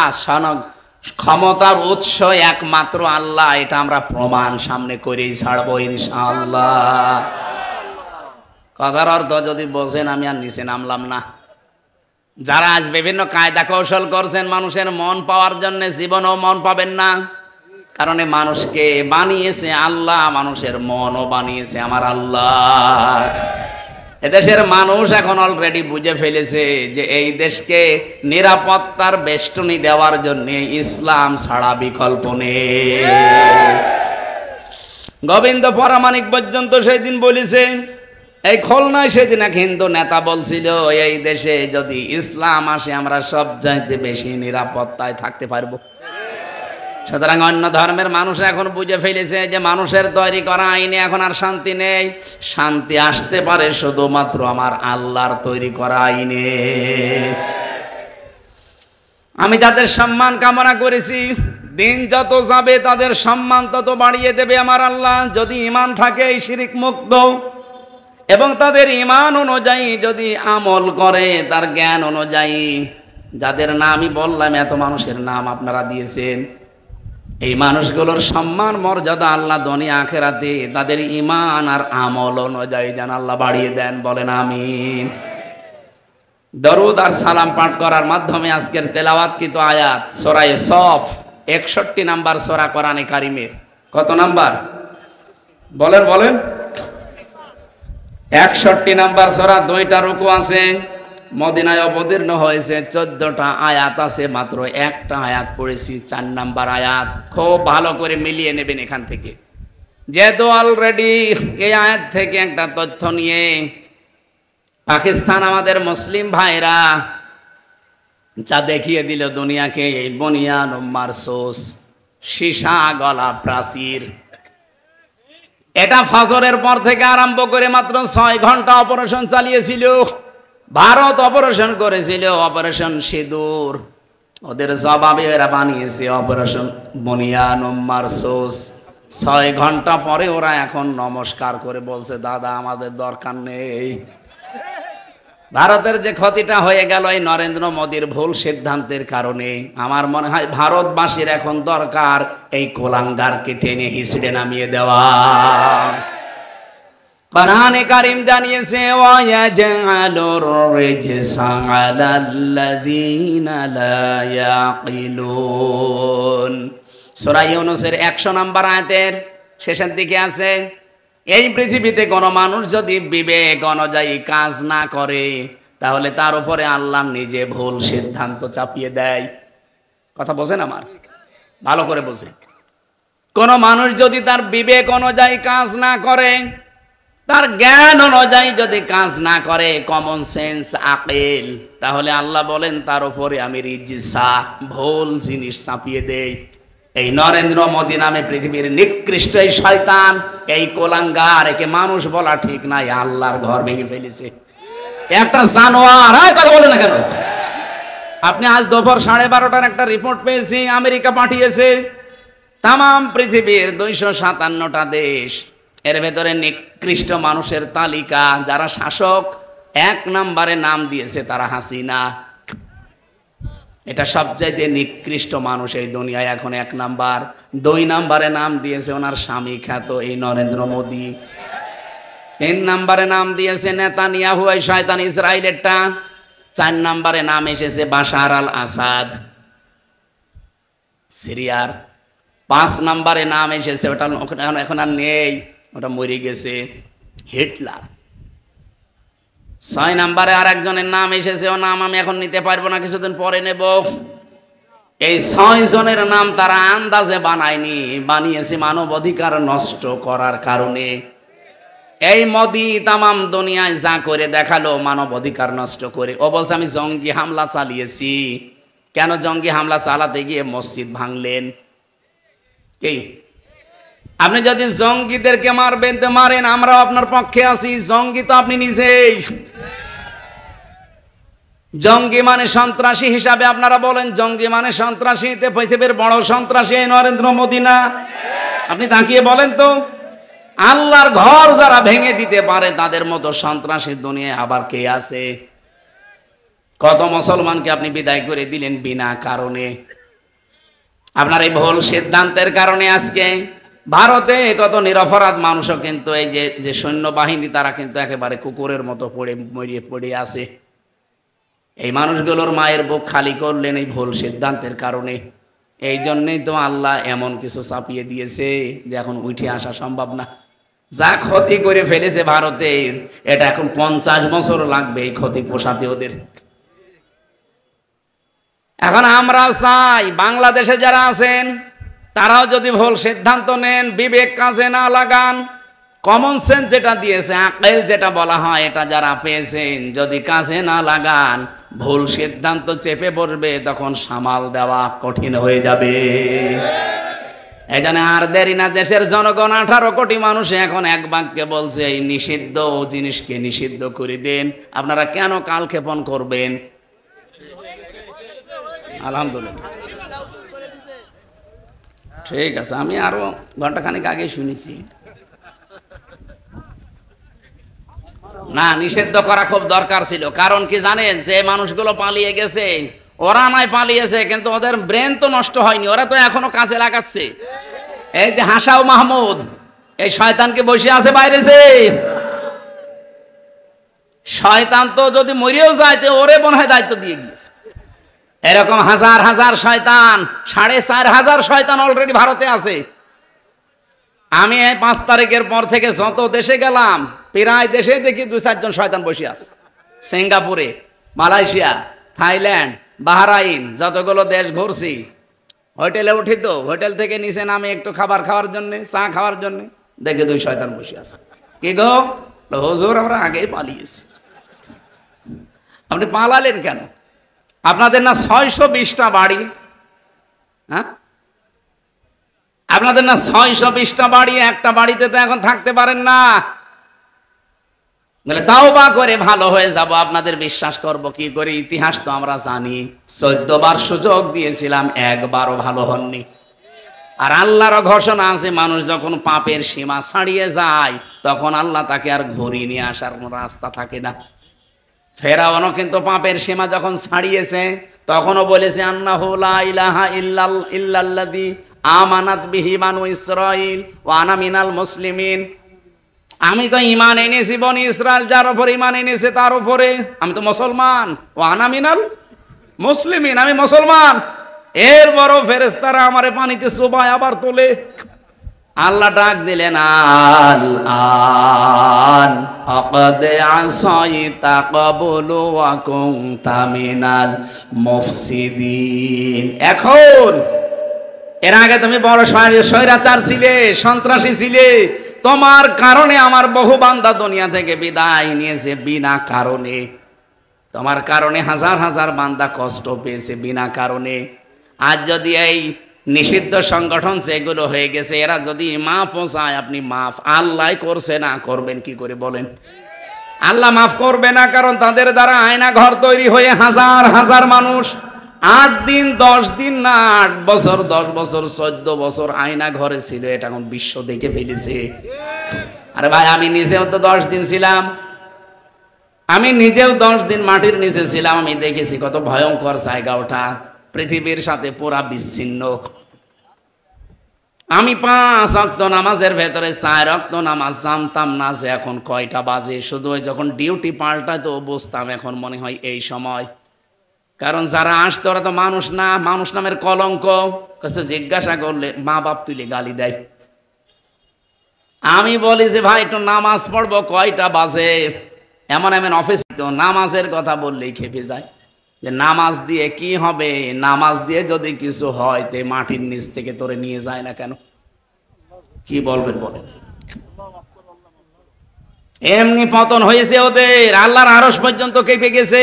ক্ষমতার উৎস একমাত্র আল্লাহ, এটা আমরা প্রমাণ সামনে করেই ছাড়বো ইনশাআল্লাহ। কথার অর্থ যদি বোঝেন, আমি আর নিচে নামলাম না। যারা আজ বিভিন্ন কায়দা কৌশল করছেন মানুষের মন পাওয়ার জন্য, জীবনও মন পাবেন না। কারণ মানুষকে বানিয়েছে আল্লাহ, মানুষের মনও বানিয়েছে আমার আল্লাহ। এদেশের মানুষ এখন অলরেডি বুঝে ফেলেছে যে এই দেশকে নিরাপত্তার বেষ্টনী দেওয়ার জন্য ইসলাম ছাড়া বিকল্প নেই। গোবিন্দ পরামানিক পর্যন্ত সেই দিন বলেছে, এই খুলনায় সেদিন এক হিন্দু নেতা বলছিল, এই দেশে যদি ইসলাম আসে আমরা সব চাইতে বেশি নিরাপত্তায় থাকতে পারবো। সুতরাং অন্য ধর্মের মানুষ এখন বুঝে ফেলেছে যে মানুষের তৈরি করা আইনে এখন আর শান্তি নেই, শান্তি আসতে পারে শুধুমাত্র আমার আল্লাহর তৈরি করা আইনে। আমি যাদের সম্মান কামনা করেছি, দিন যত যাবে তাদের সম্মান তত বাড়িয়ে দেবে আমার আল্লাহ, যদি ঈমান থাকে এই শিরিক মুক্ত, এবং তাদের ঈমান অনুযায়ী যদি আমল করে, তার জ্ঞান অনুযায়ী। যাদের নামই বললাম, এত মানুষের নাম আপনারা দিয়েছেন, এই মানুষগুলোর সম্মান মর্যাদা আল্লাহ দুনিয়া আখিরাতে তাদের ঈমান আর আমল অনুযায়ী যেন আল্লাহ বাড়িয়ে দেন। বলেন আমিন। দরুদ আর সালাম পাঠ করার মাধ্যমে আজকের তেলাওয়াতকৃত আয়াত সূরা সফ, 61 নাম্বার সূরা কোরআনে কারিমের। কত নাম্বার বলেন? 61 নাম্বার সূরা, 2টা রুকু আছে। মদিনায় অবতীর্ণ হয়েছে, 14টা আয়াত আছে, মাত্র একটা আয়াত পড়েছি, 4 নাম্বার আয়াত। খুব ভালো করে মিলিয়ে নেবেন এখান থেকে, যেহেতু অলরেডি এই আয়াত থেকে একটা তথ্য নিয়ে পাকিস্তান আমাদের মুসলিম ভাইরা যা দেখিয়ে দিল দুনিয়াকে, এই বনিয়ান মারসুস, সীসা গলা প্রাচীর, এটা ফজরের পর থেকে আরম্ভ করে মাত্র 6 ঘন্টা অপারেশন চালিয়েছিল। ভারত অপারেশন করেছিল, অপারেশন সিঁদুর। ওদের জবাবে এরা বানিয়েছে অপারেশন বনিয়ান মারসুস। 6 ঘন্টা পরে ওরা এখন নমস্কার করে বলছে, দাদা আমাদের দরকার নেই। ভারতের যে ক্ষতিটা হয়ে গেল এই নরেন্দ্র মোদীর ভুল সিদ্ধান্তের কারণে, আমার মনে হয় ভারতবাসীর এখন দরকার এই কোলাঙ্গারকে টেনে হিসড়ে নামিয়ে দেওয়া। কোরআনে কারীম জানিয়েছে, ওয়ায়াজআলুর রিজসা আলাল্লাযীনা লা ইয়াকিলুন। সূরা ইউনূসের 100 নম্বর আয়াতের শেষের দিকে আছে, এই পৃথিবীতে কোনো মানুষ যদি বিবেক অনুযায়ী কাজ না করে তাহলে তার উপরে আল্লাহ নিজে ভুল সিদ্ধান্ত চাপিয়ে দেয়। কথা বোঝেন আমার? ভালো করে বোঝেন। কোন মানুষ যদি তার বিবেক অনুযায়ী কাজ না করে, তার জ্ঞান অনুযায়ী যদি কাজ না করে, কমন সেন্স আকেল, তাহলে আল্লাহ বলেন তার উপরে আমি রিজিসা ভুল জিনিস চাপিয়ে দেই। এই নরেন্দ্র মোদী নামে পৃথিবীর নিকৃষ্ট এই শয়তান, এই কোলাঙ্গার, একে মানুষ বলা ঠিক নাই, আল্লাহর ঘর ভেঙে ফেলেছে। একটা জানোয়ার। কথা বলে না কেন? আপনি আজ দুপুর 12:30টার একটা রিপোর্ট পেয়েছি, আমেরিকা পাঠিয়েছে তাম পৃথিবীর 257টা দেশ, এর ভেতরে নিকৃষ্ট মানুষের তালিকা, যারা শাসক 1 নম্বরে নাম দিয়েছে তারা হাসিনা। এটা সবচাইতে নিকৃষ্ট মানুষ এই দুনিয়ায় এখন 1 নাম্বার। 2 নম্বরে নাম দিয়েছে ওনার স্বামী খ্যাত এই নরেন্দ্র মোদী। 3 নম্বরে নাম দিয়েছে নেতানিয়াহু, এই শয়তান ইসরায়েলেরটা। 4 নম্বরে নাম এসেছে বাশার আল আসাদ সিরিয়ার। 5 নম্বরে নাম এসেছে, ওটা এখন আর নেই, ওটা মরে গেছে, হিটলার। 6 নম্বরে আর একজনের নাম এসেছে, ও নাম আমি এখন নিতে পারবো না, কিছুদিন পরে নেব। এই 6 জনের নাম তারা আন্দাজে বানায়নি, বানিয়েছে মানব অধিকার নষ্ট করার কারণে। এই মোদি তামাম দুনিয়ায় যা করে দেখালো মানব অধিকার নষ্ট করে। ও বলছে আমি জঙ্গি হামলা চালিয়েছি। কেন জঙ্গি হামলা চালাতে গিয়ে মসজিদ ভাঙলেন? কি আপনি যদি জঙ্গিদেরকে মারবেন তো মারেন, আমরাও আপনার পক্ষে আছি। জঙ্গি তো আপনি নিজেই। জঙ্গি মানে সন্ত্রাসী হিসাবে আপনারা বলেন, জঙ্গি মানে সন্ত্রাসী। পৃথিবীর বড় সন্ত্রাসী এই নরেন্দ্র মোদী না? আপনি তাকিয়ে বলেন তো, আল্লাহর ঘর যারা ভেঙে দিতে পারে তাদের মতো সন্ত্রাসী দুনিয়ায় আবার কে আছে? কত মুসলমানকে আপনি বিদায় করে দিলেন বিনা কারণে। আপনার এই ভুল সিদ্ধান্তের কারণে আজকে ভারতে কত নিরপরাধ মানুষও কিন্তু এই যে সৈন্যবাহিনী, তারা কিন্তু একেবারে কুকুরের মতো পড়ে আছে। এই মানুষগুলোর মায়ের বুক খালি করলেন এই ভুল সিদ্ধান্তের কারণে। এই জন্যই তো আল্লাহ এমন কিছু চাপিয়ে দিয়েছে যে এখন উঠে আসা সম্ভব না। যা ক্ষতি করে ফেলেছে ভারতে, এটা এখন 50 বছর লাগবে এই ক্ষতি পোষাতে ওদের। এখন আমরা চাই বাংলাদেশে যারা আছেন তারাও যদি ভুল সিদ্ধান্ত নেন, বিবেক কাজে না লাগান, কমন সেন্স যেটা দিয়েছে, আকেল যেটা বলা হয়, এটা যারা পেয়েছেন যদি কাজে না লাগান, ভুল সিদ্ধান্ত চেপে বসবে, তখন সামাল দেওয়া কঠিন হয়ে যাবে। এই জন্য আর দেরি না, দেশের জনগণ 18 কোটি মানুষ এখন এক বাক্যে বলছে এই নিষিদ্ধ জিনিসকে নিষিদ্ধ করে দেন। আপনারা কেন কালক্ষেপণ করবেন? আলহামদুলিল্লাহ, ঠিক আছে, আমি আরো ঘন্টাখানেক আগে শুনেছি। না, নিষিদ্ধ করা খুব দরকার ছিল। কারণ কি জানেন? যে মানুষগুলো পালিয়ে গেছে, ওরা নয় পালিয়েছে, কিন্তু ওদের ব্রেন তো নষ্ট হয়নি, ওরা তো এখনো কাজে লাগাচ্ছে। এই যে হাসাও মাহমুদ, এই শয়তানকে বসে আছে বাইরে, যে শয়তান তো যদি মরিয়েও যায় তো ওরে মনে হয় দায়িত্ব দিয়ে গিয়েছে। এরকম হাজার হাজার শয়তান, 4500 শয়তান অলরেডি ভারতে আছে। আমি এই 5 তারিখের পর থেকে যত দেশে গেলাম, প্রায় দেশে দেখি 2-4 জন শয়তান বসে আছে। সিঙ্গাপুরে, মালয়েশিয়া, থাইল্যান্ড, বাহরাইন, যতগুলো দেশ ঘুরছি, হোটেলে উঠি তো হোটেল থেকে নিচে নামে একটু খাবার খাওয়ার জন্য, চা খাওয়ার জন্য, দেখে 2 শয়তান বসে আছে। কি গো হুজুর, আমরা আগেই পালিয়েছি। আপনি পালালেন কেন? আপনাদের না 620টা বাড়ি? হ্যাঁ, আপনাদের না 620টা বাড়ি? একটা বাড়িতে তো এখন থাকতে পারেন না। বলে তাওবা করে ভালো হয়ে যাব, আপনাদের বিশ্বাস করব কি করে? ইতিহাস তো আমরা জানি, 14 বার সুযোগ দিয়েছিলাম, একবারও ভালো হননি। আর আল্লাহর ঘোষণা আছে, মানুষ যখন পাপের সীমা ছাড়িয়ে যায় তখন আল্লাহ তাকে আর ঘুরিয়ে নিয়ে আসার কোনো রাস্তা থাকে না। ফেরাউনও কিন্তু পাপের সীমা যখন ছাড়িয়েছে তখনও বলেছে আন্নাহু লা ইলাহা ইল্লাল্লাযী আমানাত বিহি বানু ইসরাঈল ওয়া আনা মিনাল মুসলিমিন। আমি তো ঈমান এনেছি বনি ইসরায়েল, যার উপর ঈমান এনেছে তার উপরে, আমি তো মুসলমান। ওয়া আনা মিনাল মুসলিমিন, আমি মুসলমান। এর বড় ফেরেশতারা আমারে পানিতে চুবায় আবার তোলে। আল্লাহ ডাক দিলেন, আল আন ফাকাদ আসাইতা ক্বাবলু ওয়া কুনতা মিনাল মুফসিদিন। এখন এর আগে তুমি বড় স্বৈরাচার ছিলে, সন্ত্রাসী ছিলে, তোমার কারণে আমার বহু বান্দা দুনিয়া থেকে বিদায় নিয়েছে বিনা কারণে। তোমার কারণে হাজার হাজার বান্দা কষ্ট পেয়েছে বিনা কারণে। আজ যদি এই নিষিদ্ধ সংগঠন যেগুলো হয়ে গেছে, এরা যদি মাফ চায়, আপনি মাফ আল্লাহ করছে না, করবেন কি করে বলেন? আল্লাহ মাফ করবে না, কারণ তাদের দ্বারা আয়না ঘর তৈরি হয়ে হাজার হাজার মানুষ 8 দিন 10 দিন না 8 বছর 10 বছর 14 বছর আয়না ঘরে ছিল। এটা এখন বিশ্ব দেখে ফেলেছে। আরে ভাই, আমি নিজেও তো 10 দিন ছিলাম, আমি নিজেও 10 দিন মাটির নিচে ছিলাম। আমি দেখেছি কত ভয়ঙ্কর জায়গা ওটা, পৃথিবীর সাথে পুরা বিচ্ছিন্ন। আমি 5 ওয়াক্ত নামাজের ভেতরে 4 ওয়াক্ত নামাজ জানতাম না যে এখন কয়টা বাজে। শুধু যখন ডিউটি পাল্টায় তো বুঝতাম এখন মনে হয় এই সময়। কারণ যারা আসতো ওরা তো মানুষ না, মানুষ নামের কলঙ্ক। জিজ্ঞাসা করলে মা বাপ তুলে গালি দেয়। আমি বলি যে ভাই একটু নামাজ পড়বো, কয়টা বাজে? এমন এমন অফিস তো নামাজের কথা বললেই খেপে যায় যে নামাজ দিয়ে কি হবে? নামাজ দিয়ে যদি কিছু হয় তে মাটির নিচ থেকে তোরে নিয়ে যায় না কেন? কি বলবেন বলেন? এমনি পতন হয়েছে ওদের, আল্লাহর আরশ পর্যন্ত কেঁপে গেছে।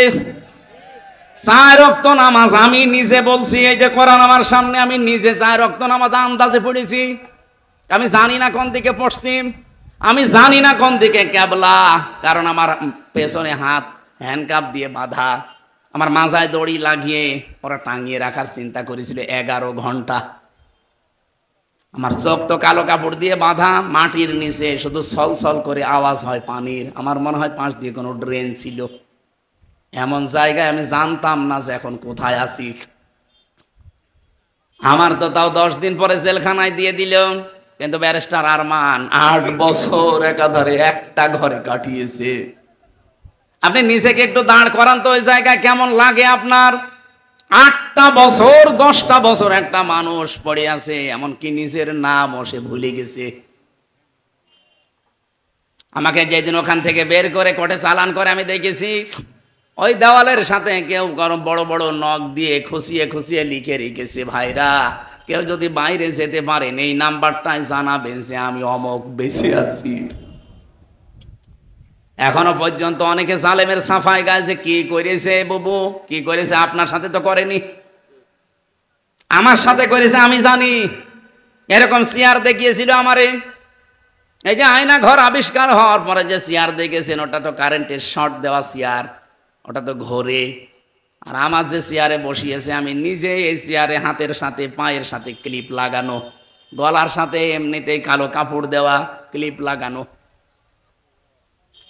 4 ওয়াক্ত নামাজ আমি নিজে বলছি, এই যে কোরআন আমার সামনে, আমি নিজে 4 ওয়াক্ত নামাজ আন্দাজে পড়েছি। আমি জানি না কোন দিকে পশ্চিম, আমি জানি না কোন দিকে কেবলা, কারণ আমার পেছনে হাত হ্যান্ডকাপ দিয়ে বাঁধা, আমার মাজায় দড়ি লাগিয়ে ওরা টাঙিয়ে রাখার চিন্তা করেছিল 11 ঘন্টা। আমার চোখ তো কালো কাপড় দিয়ে বাঁধা, মাটির নিচে শুধু ছলছল করে আওয়াজ হয় পানির। আমার মনে হয় পাশ দিয়ে কোনো ড্রেন ছিল। এমন জায়গায় আমি জানতাম না যে এখন কোথায় আছি। আমার তো তাও 10 দিন পরে জেলখানায় দিয়ে দিল। কিন্তু ব্যারিস্টার আরমান 8 বছর একাধারে একটা ঘরে কাটিয়েছে। আপনি নিজেকে একটু দাঁড় করান তো, ওই জায়গায় কেমন লাগে আপনার? 8টা বছর 10টা বছর একটা মানুষ পড়ে আছে, এমনকি নিজের নামও সে ভুলে গেছে। আমাকে যেদিন ওখান থেকে বের করে কোর্টে চালান করে আমি দেখেছি, ওই দেওয়ালের সাথে কেউ গরম বড় বড় নখ দিয়ে খুশিয়ে খুশিয়ে লিখে রেখেছে, ভাইরা কেউ যদি বাইরে যেতে পারেন এই নাম্বারটাই জানাবেন যে আমি অমক বেঁচে আছি। এখনো পর্যন্ত অনেকে জালেমের সাফাই গায় যে কি করেছে বাবু, কি করেছে, আপনার সাথে তো করেনি, আমার সাথে করেছে আমি জানি। এরকম চেয়ার দেখিয়েছিল আমারে। এই যে আয়না ঘর আবিষ্কার হওয়ার পরে যে চেয়ার দেখেছেন, ওটা তো কারেন্টের শর্ট দেওয়া চেয়ার, ওটা তো ঘোরে। আর আমার যে চেয়ারে বসিয়েছে, আমি নিজে এই চেয়ারে হাতের সাথে পায়ের সাথে ক্লিপ লাগানো, গলার সাথে এমনিতেই কালো কাপড় দেওয়া ক্লিপ লাগানো।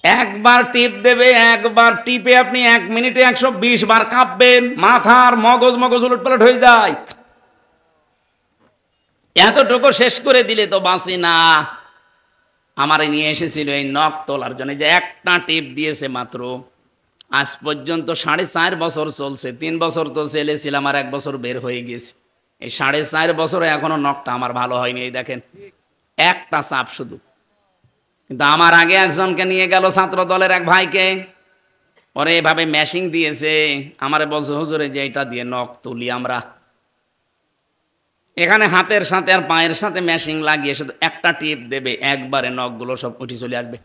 একবার টিপ দেবে, একবার টিপে আপনি 1 মিনিটে 120 বার কাঁপবেন, মাথার মগজ উলটপালট হয়ে যায়। এতটুকু শেষ করে দিলে তো বাঁচি না। আমারে নিয়ে এসেছিল এই নখ তোলার জন্য, যে একটা টিপ দিয়েছে মাত্র। আজ পর্যন্ত 4.5 বছর চলছে। 3 বছর তো জেলে ছিলাম আর 1 বছর বের হয়ে গেছি। এই 4.5 বছরে এখনো নখটা আমার ভালো হয়নি। এই দেখেন একটা চাপ শুধু। কিন্তু আমার আগে একজনকে নিয়ে গেল ছাত্র দলের এক ভাইকে, পরে এভাবে মেশিং দিয়েছে, আমারে বলছে হুজুরে যে এটা দিয়ে নখ তুলি আমরা। এখানে হাতের সাথে আর পায়ের সাথে মেশিং লাগিয়ে শুধু একটা টিপ দেবে, একবারে নখগুলো সব উঠে চলে আসবে।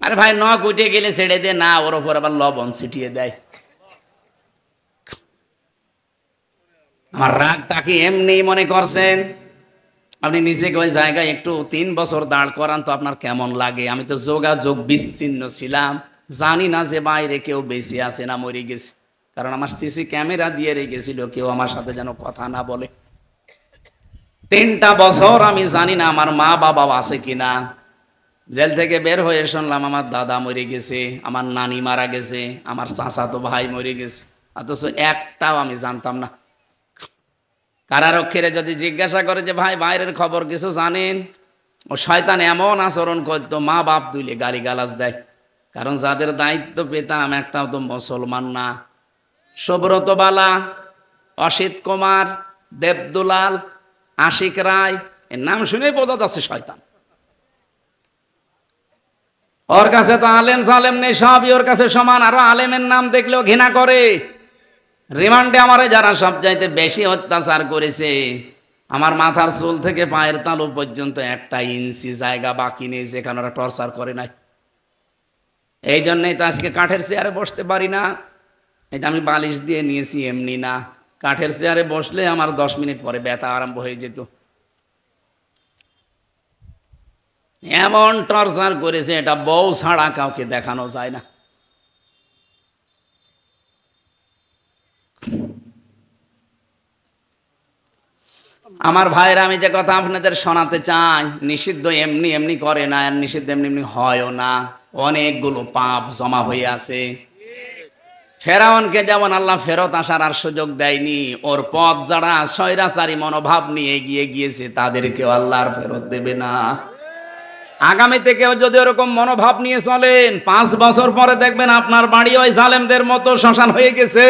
আরে ভাই, নখ উঠে গেলে ছেড়ে দে না, ওর ওপর আবার লবণ ছিটিয়ে দেয়। আমার রাগটা কি এমনি মনে করছেন? আপনি নিজেকে ওই জায়গায় একটু 3 বছর দাঁড় করান তো আপনার কেমন লাগে? আমি তো যোগাযোগ বিচ্ছিন্ন ছিলাম, জানি না যে বাইরে কেউ বেঁচে আছে না মরে গেছে। কারণ আমার সিসি ক্যামেরা দিয়ে রেখেছিল, কেউ আমার সাথে যেন কথা না বলে। 3টা বছর আমি জানি না আমার মা বাবা আছে কিনা। জেল থেকে বের হয়ে শুনলাম আমার দাদা মরে গেছে, আমার নানি মারা গেছে, আমার চাচাতো ভাই মরে গেছে, অথচ একটাও আমি জানতাম না। কারারক্ষীরা যদি জিজ্ঞাসা করে যে ভাই বাইরের খবর কিছু জানেন, ও শয়তান এমন আচরণ করতো, মা বাপ দুইলে গালিগালাজ দেয়। কারণ যাদের দায়িত্ব পেতাম একটাও তো মুসলমান না। সুব্রত বালা, অসিত কুমার, দেবদুলাল, আশিক রায়, এর নাম শুনেই বোঝা যাচ্ছে শয়তান। ওর কাছে তো আলেম সালেম নেই, সবই ওর কাছে সমান। আরো আলেমের নাম দেখলেও ঘৃণা করে। রিমান্ডে আমারে যারা সবচাইতে বেশি অত্যাচার করেছে, আমার মাথার চুল থেকে পায়ের তালু পর্যন্ত 1 ইঞ্চি জায়গা বাকি নেই যেখানে ওরা টর্চার করে নাই। এই জন্যই তো আজকে কাঠের চেয়ারে বসতে পারি না। এটা আমি বালিশ দিয়ে নিয়েছি এমনি না। কাঠের চেয়ারে বসলে আমার 10 মিনিট পরে ব্যথা আরম্ভ হয়ে যেত। এমন টর্চার করেছে, এটা বউ ছাড়া কাউকে দেখানো যায় না। আমার ভাইরা, আমি যে কথা আপনাদের শোনাতে চাই, নিষিদ্ধ এমনি এমনি করে না, আর নিষিদ্ধ এমনি এমনি হয়ও না। অনেকগুলো পাপ জমা হয়ে আছে। ফেরাউনকে যেমন আল্লাহ ফেরত আসার আর সুযোগ দেয়নি, ওর পথ যারা স্বৈরাচারী মনোভাব নিয়ে এগিয়ে গিয়েছে তাদেরকেও আল্লাহ আর ফেরত দেবে না। আগামীতে কেউ যদি ওরকম মনোভাব নিয়ে চলেন, 5 বছর পরে দেখবেন আপনার বাড়ি ওই জালেমদের মতো শ্মশান হয়ে গেছে।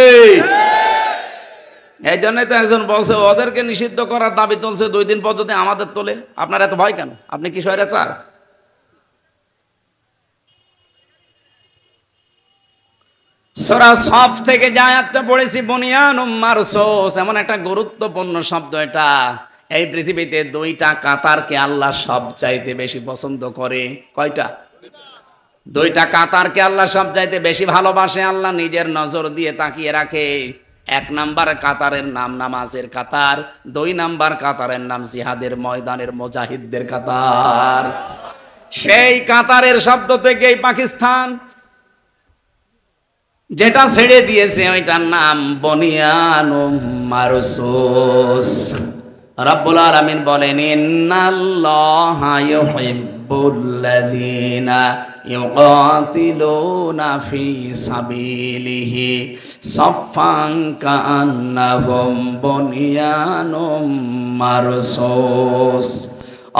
এই জন্যই তো একজন বলছে ওদেরকে নিষিদ্ধ করার দাবি তুলছে, 2 দিন পর যদি আমাদের তোলে। আপনার এত ভয় কেন? আপনি কি স্বৈরাচার? সূরা সফ থেকে যে আয়াতটা পড়েছি, বুনিয়ানুম মারসুস, এমন একটা গুরুত্বপূর্ণ শব্দ এটা। এই পৃথিবীতে 2টা কাতারকে আল্লাহ সবচাইতে বেশি পছন্দ করে। কয়টা? 2টা কাতারকে আল্লাহ সবচাইতে বেশি ভালোবাসে। আল্লাহ নিজের নজর দিয়ে তাকিয়ে রাখে। 1 নাম্বার কাতারের নাম নামাজের কাতার, 2 নাম্বার কাতারের নাম জিহাদের ময়দানের মুজাহিদদের কাতার। সেই কাতারের শব্দ থেকেই পাকিস্তান যেটা ছেড়ে দিয়েছে ওইটার নাম বুনিয়ানুম মারসুস। রব্বুল আলামিন বলেন, ইন্নাল্লাহা ইউহিব্বুল্লাযীনা ইউকাতিলুনা ফি সাবিলিহি সাফফান কাআন্নাহুম বুনিয়ানুম মারসুস।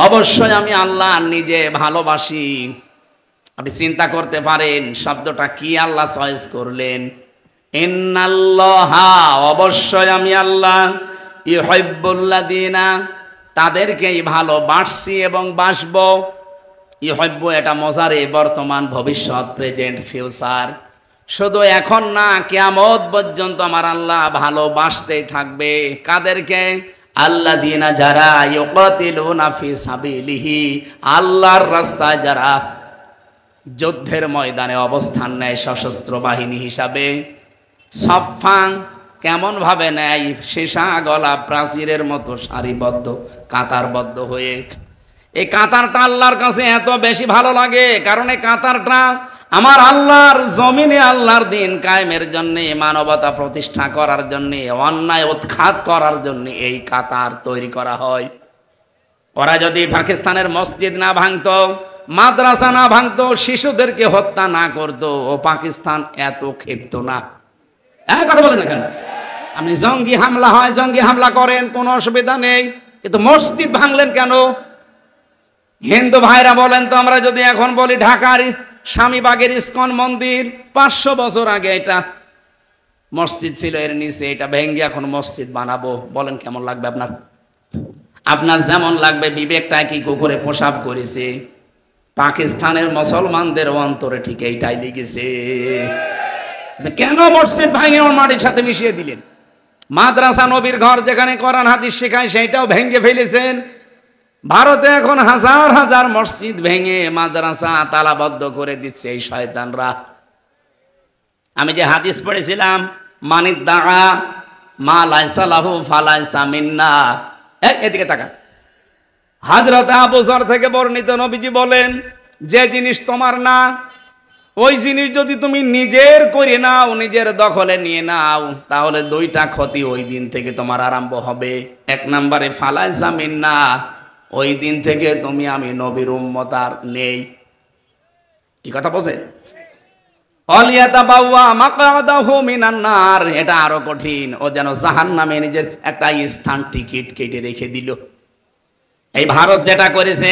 অবশ্যই আমি আল্লাহ নিজে ভালোবাসি। আপনি চিন্তা করতে পারেন শব্দটা কি আল্লাহ চয়েস করলেন। ইন্নাল্লাহা, অবশ্যই আমি আল্লাহ, ইউহিব্বুল্লাযীনা, তাদেরকেই ভালোবাসছি এবং বাসবো। ইউহিব্বু এটা মজারে, বর্তমান, ভবিষ্যৎ, প্রেজেন্ট, ফিউচার। শুধু এখন না, কিয়ামত পর্যন্ত আমার আল্লাহ ভালোবাসতেই থাকবে। কাদেরকে? আল্লাযীনা, যারা ইউকাতিলুনা ফি সাবিলিহি, আল্লাহর রাস্তায় যারা যুদ্ধের ময়দানে অবস্থান নেয় সশস্ত্র বাহিনী হিসাবে। সাফফান, কেমন ভাবে নেয়? সীসা গলা প্রাচীরের মতো সারিবদ্ধ, কাতারবদ্ধ হয়ে। এই কাতারটা আল্লাহর কাছে এত বেশি ভালো লাগে কারণ এই কাতারটা আমার আল্লাহর জমিনে আল্লাহর দিন কায়েমের জন্য, মানবতা প্রতিষ্ঠা করার জন্য, অন্যায় উৎখাত করার জন্য এই কাতার তৈরি করা হয়। ওরা যদি পাকিস্তানের মসজিদ না ভাঙতো, মাদ্রাসা না ভাঙতো, শিশুদেরকে হত্যা না করতো, ও পাকিস্তান এত ক্ষিপ্ত না। কথা বলেন না কেন? আপনি জঙ্গি হামলা হয়, জঙ্গি হামলা করেন, কোনো অসুবিধা নেই, কিন্তু মসজিদ ভাঙলেন কেন? হিন্দু ভাইরা বলেন তো, আমরা যদি এখন বলি ঢাকার স্বামীবাগের ইস্কন মন্দির 500 বছর আগে এটা মসজিদ ছিল, এর নিচে এটা ভেঙে এখন মসজিদ বানাবো, বলেন কেমন লাগবে আপনার? আপনার যেমন লাগবে। বিবেকটা কি কুকুরে প্রসাব করেছে? পাকিস্তানের মুসলমানদের অন্তরে ঠিক এইটাই লেগেছে। কেন মসজিদ ভাঙে ওর মাটির সাথে মিশিয়ে দিলেন? মাদ্রাসা, নবীর ঘর, যেখানে কোরআন হাদিস শেখায়, সেইটাও ভেঙে ফেলেছেন। ভারতে এখন হাজার হাজার মসজিদ ভেঙে মাদ্রাসা তালাবদ্ধ করে দিচ্ছে এই শয়তানরা। আমি যে হাদিস পড়েছিলাম, মানিদ্দাআ মা লাইসা লাহু ফালাইসা মিন্না, এদিকে তাকা। হযরত আবু যর থেকে বর্ণিত, নবীজি বলেন, যে জিনিস তোমার না, ওই জিনিস যদি তুমি নিজের করে নাও, নিজের দখলে নিয়ে নাও, তাহলে 2টা ক্ষতি ওই দিন থেকে তোমার আরম্ভ হবে। 1 নম্বরে ফালাইসা মিন্না, ওই দিন থেকে তুমি আমি নবীর উম্মত আর নেই। কি কথা বলছে? অলিয়াতাবাওয়া মাকআদাহু মিনান নার, এটা আরো কঠিন। ও যেন জাহান্নামে নিজের একটা স্থান টিকিট কেটে রেখে দিল। এই ভারত যেটা করেছে,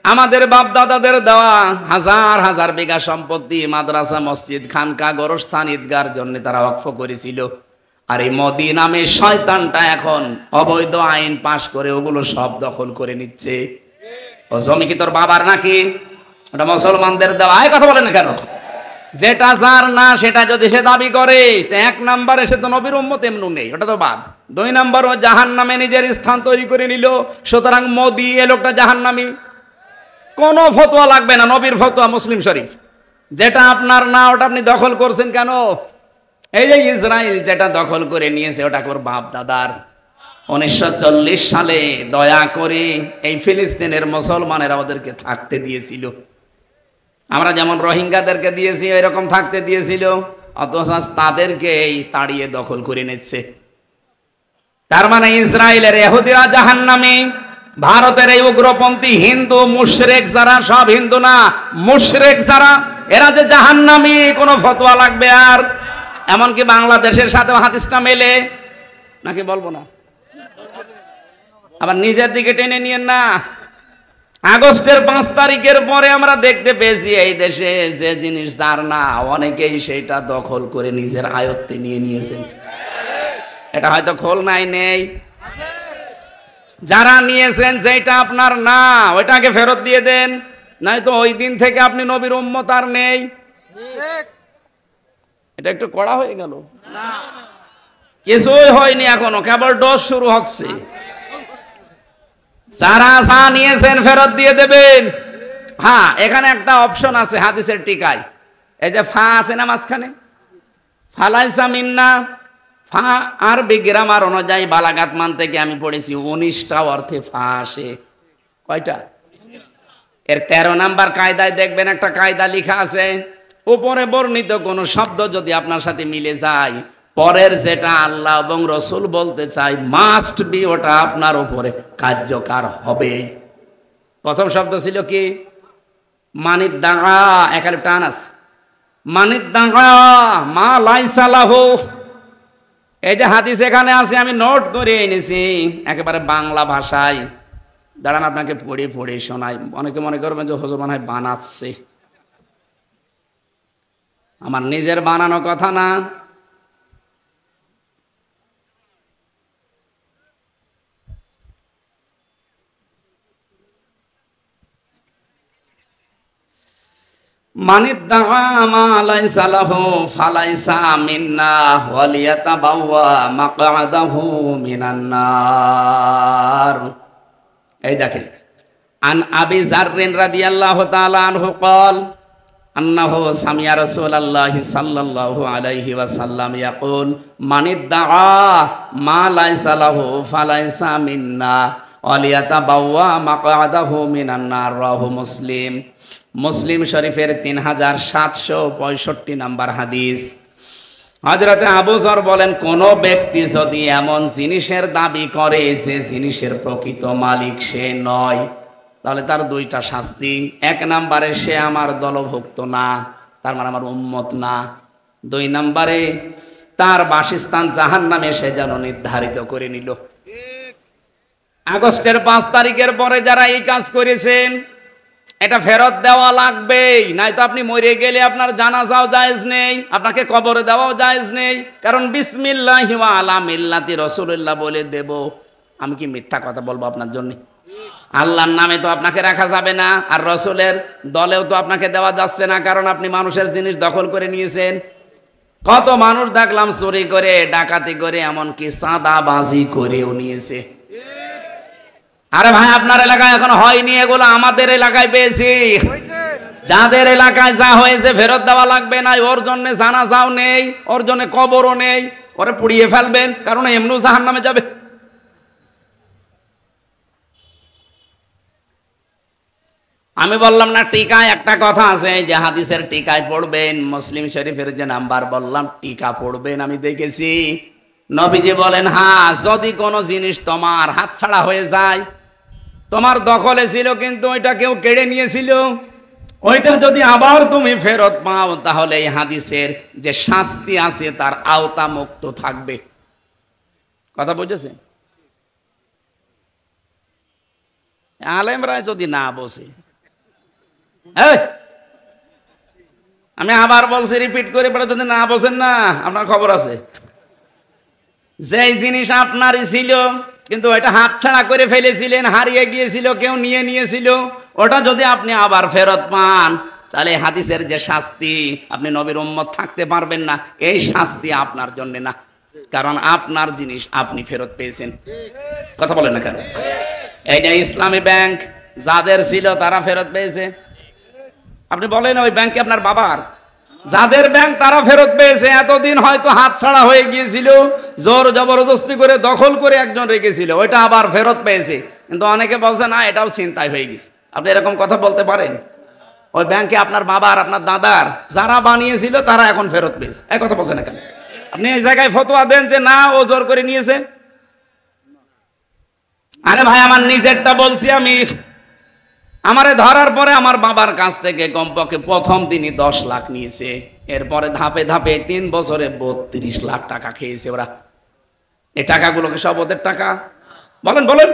আমাদের বাপ দাদাদের দেওয়া হাজার হাজার বিঘা সম্পত্তি মাদ্রাসা, মসজিদ, খানকা, গোরস্থান, ঈদগার জন্য তারা ওয়াকফ করেছিল। আর এই মোদি নামে শয়তানটা এখন অবৈধ আইন পাশ করে ওগুলো সব দখল করে নিচ্ছে। ও জমি কি তোর বাবার নাকি? ওটা মুসলমানদের দেওয়া। এই কথা বলে না কেন? যেটা যার না সেটা যদি সে দাবি করে, এক নাম্বারে সে তো নবীর উম্মত এমনু নেই, ওটা তো বাদ। দুই নাম্বার, ও জাহান্নামে নিজের স্থান তৈরি করে নিল। সুতরাং মোদি এ লোকটা জাহান্নামী। কোনো ফতোয়া লাগবে না, নবীর ফতোয়া, মুসলিম শরীফ। যেটা আপনার না ওটা আপনি দখল করছেন কেন? এই যে ইসরায়েল যেটা দখল করে নিয়েছে ওটা ওর বাপ দাদার। 1940 সালে দয়া করে এই ফিলিস্তিনের মুসলমানেরা ওদেরকে থাকতে দিয়েছিল। আমরা যেমন রোহিঙ্গাদেরকে দিয়েছি এরকম থাকতে দিয়েছিল, অথচ তাদেরকে এই তাড়িয়ে দখল করে নিচ্ছে। তার মানে ইসরায়েলের ইহুদিরা জাহান্নামী, ভারতের এই উগ্রপন্থী হিন্দু মুশরিক যারা, সব হিন্দু না মুশরিক যারা, এরা যে জাহান্নামী কোনো ফতোয়া লাগবে? আর এমনকি বাংলাদেশের সাথে হাদিসটা মেলে নাকি বলবো না? আবার নিজের দিকে টেনে নিয়েন না। আগস্টের 5 তারিখের পরে আমরা দেখতে পেয়েছি এই দেশে যে জিনিস যার না, অনেকেই সেটা দখল করে নিজের আয়ত্তে নিয়ে নিয়েছেন। এটা হয়তো খুলনায় নেই, যারা নিয়েছেন যেটা আপনার না ওইটাকে ফেরত দিয়ে দেন, নয়তো ওই দিন থেকে আপনি নবীর উম্মত আর নেই। এটা একটু কড়া হয়ে গেল? কিছুই হয়নি এখনো, কেবল ডোজ শুরু হচ্ছে। যারা যা নিয়েছেন ফেরত দিয়ে দেবেন। হ্যাঁ, এখানে একটা অপশন আছে হাদিসের টিকায়, এই যে ফা আছে না মাঝখানে, ফালাইসা মিন্না। ফা আরবি গ্রামার অনুযায়ী বালাগাত মান থেকে আমি পড়েছি 19টা অর্থে ফা আসে। কয়টা? এর 13 নাম্বার কায়দায় দেখবেন একটা কায়দা লেখা আছে, উপরে বর্ণিত কোন শব্দ যদি আপনার সাথে মিলে যায়, পরের যেটা আল্লাহ এবং রসুল বলতে চাই মাস্ট বি ওটা আপনার উপরে কার্যকর হবে। প্রথম শব্দ ছিল কি? মানিদ দাগা, একালে টান আছে, মানিদ দাগা মা লাইসা লাহু। এই যে হাদিস এখানে আছে, আমি নোট করে এনেছি একেবারে বাংলা ভাষায়। দাঁড়ান আপনাকে পড়ে পড়ে শোনাই। অনেকে মনে করবেন যে হুজুর মনে হয় বানাচ্ছে, আমার নিজের বানানো কথা না। মানিদ্দাআ মা লাইসা লাহু ফালাইসা মিন্না ওয়ালিয়াতাবাওয়া মাকআদাহু মিনান নার। এই দেখেন, আন আবি যাররিন রাদিয়াল্লাহু তাআলা আনহু قال আন্নাহু সামিয়া রাসূলুল্লাহি সাল্লাল্লাহু আলাইহি ওয়াসাল্লাম ইয়াকুল মানিদ্দাআ মা লাইসা লাহু ফালাইসা মিন্না ওয়ালিয়াতাবাওয়া মাকআদাহু মিনান নার। রাহু মুসলিম। মুসলিম শরীফের 3765 নাম্বার হাদিস। হযরতে আবু যর বলেন, কোন ব্যক্তি যদি এমন জিনিসের দাবি করে যে জিনিসের প্রকৃত মালিক সে নয়, তাহলে তার দুইটা শাস্তি। এক নাম্বারে সে আমার দলভুক্ত না, তার মানে আমার উম্মত না। দুই নাম্বারে তার বাসস্থান জাহান্নামে সে যেন নির্ধারিত করে নিল। আগস্টের 5 তারিখের পরে যারা এই কাজ করেছেন এটা ফেরত দেওয়া লাগবেই, নাই তো আপনি মরে গেলে আপনার জানাজাও জায়েজ নেই, আপনাকে কবরে দেওয়াও জায়েজ নেই। কারণ বিসমিল্লাহি ওয়া আলা মিল্লাতি রাসূলুল্লাহ বলে দেব। আমি কি মিথ্যা কথা বলবো আপনার জন্য? আল্লাহর নামে তো আপনাকে রাখা যাবে না, আর রসুলের দলেও তো আপনাকে দেওয়া যাচ্ছে না, কারণ আপনি মানুষের জিনিস দখল করে নিয়েছেন। কত মানুষ দেখলাম চুরি করে, ডাকাতি করে, এমনকি চাঁদাবাজি করেও নিয়েছে। আরে ভাই, আপনার এলাকায় এখন হয়নি এগুলো, আমাদের এলাকায় পেয়েছি। যাদের এলাকায় যা হয়েছে ফেরত দেওয়া লাগবে না, ওর জন্য জানাজাও নেই, ওর জন্য কবরও নেই, ওরে পুড়িয়ে ফেলবেন, কারণ এমনি জাহান্নামে যাবে। আমি বললাম না টিকায় একটা কথা আছে, যে হাদিসের টিকায় পড়বেন, মুসলিম শরীফের যে নাম্বার বললাম টিকা পড়বেন, আমি দেখেছি। নবীজি বলেন, হ্যাঁ, যদি কোনো জিনিস তোমার হাতছাড়া হয়ে যায়, তোমার দখলে ছিল কিন্তু ওইটা কেউ কেড়ে নিয়েছিল, ওইটা যদি আবার তুমি ফেরত পাও, তাহলে এই হাদিসের যে শাস্তি আছে তার আওতা মুক্ত থাকবে। কথা বুঝেছে? আলেমরা যদি না বসে, আমি আবার বলছি, রিপিট করে, যদি না বসেন না আপনার খবর আছে। যেই জিনিস আপনারই ছিল কিন্তু ওটা হাতছাড়া করে ফেলেছিলেন, হারিয়ে গিয়েছিল, কেউ নিয়ে নিয়েছিল, ওটা যদি আপনি আবার ফেরত পান তাহলে হাদিসের যে শাস্তি, আপনি নবীর উম্মত থাকতে পারবেন না, এই শাস্তি আপনার জন্য না, কারণ আপনার জিনিস আপনি ফেরত পেয়েছেন। কথা বলেন না কেন? এই যে ইসলামী ব্যাংক যাদের ছিল তারা ফেরত পেয়েছে। আপনি বলেন ওই ব্যাংকে আপনার বাবার, যাদের ব্যাংক তারা ফেরত পেয়েছে। এতদিন হয়তো হাতছাড়া হয়ে গিয়েছিল, জোর জবরদস্তি করে দখল করে একজন রেখেছিল, ওইটা আবার ফেরত পেয়েছে। কিন্তু অনেকে বলছে না এটাও ছিনতাই হয়ে গেছে। আপনি এরকম কথা বলতে পারেন? ওই ব্যাংকে আপনার বাবার, আপনার দাদার যারা বানিয়েছিল তারা এখন ফেরত পেয়েছে, এই কথা বলছে না কেন? আপনি এই জায়গায় ফতোয়া দেন যে না ও জোর করে নিয়েছে। আরে ভাই আমার নিজেরটা বলছি, আমি আমারে ধরার পরে আমার বাবার কাছ থেকে কমপক্ষে প্রথম দিনই 10 লাখ নিয়েছে, এরপরে ধাপে ধাপে 3 বছরে 32 লাখ টাকা খেয়েছে ওরা। এই টাকাগুলোকে সব ওদের টাকা? বলেন বলেন।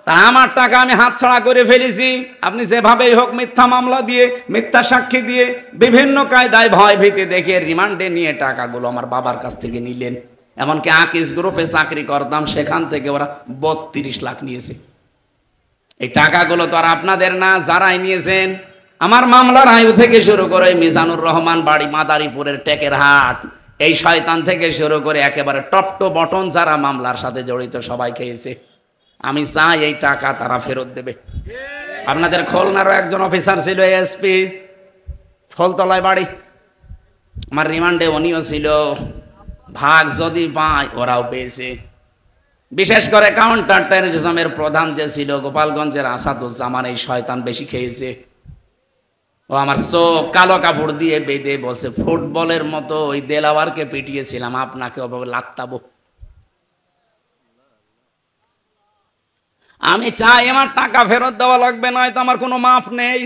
তা আমার টাকা আমি হাতছাড়া করে ফেলেছি। আপনি যেভাবেই হোক মিথ্যা মামলা দিয়ে, মিথ্যা সাক্ষী দিয়ে, বিভিন্ন কায়দায় ভয় ভীতি দেখে রিমান্ডে নিয়ে টাকাগুলো আমার বাবার কাছ থেকে নিলেন। এমনকি আকিস গ্রুপে চাকরি করতাম, সেখান থেকে ওরা 32 লাখ নিয়েছে। এই টাকাগুলো তো আর আপনাদের না, যারাই নিয়েছেন। আমার মামলার আয়ু থেকে শুরু করে মিজানুর রহমান বাড়ি মাদারীপুরের টেকের হাট, এই শয়তান থেকে শুরু করে একেবারে টপ টু বটন যারা মামলার সাথে জড়িত সবাই খেয়েছে। আমি চাই এই টাকা তারা ফেরত দেবে। আপনাদের খুলনারও একজন অফিসার ছিল, এসপি, ফলতলায় বাড়ি, আমার রিমান্ডে উনিও ছিল। ভাগ যদি পায় ওরাও পেয়েছে। বিশেষ করে কাউন্টার টেররিজমের প্রধান যে ছিল গোপালগঞ্জের আসাদুজ্জামান, এই শয়তান বেশি খেয়েছে। ও আমার চোখ কালো কাপড় দিয়ে বেঁধে বলছে ফুটবলের মতো ওই দেলাওয়ারকে পিটিয়েছিলাম, আপনাকে ওভাবে লাত্তাবো। আমি চাই আমার টাকা ফেরত দেওয়া লাগবে, নয়তো আমার কোনো মাফ নেই।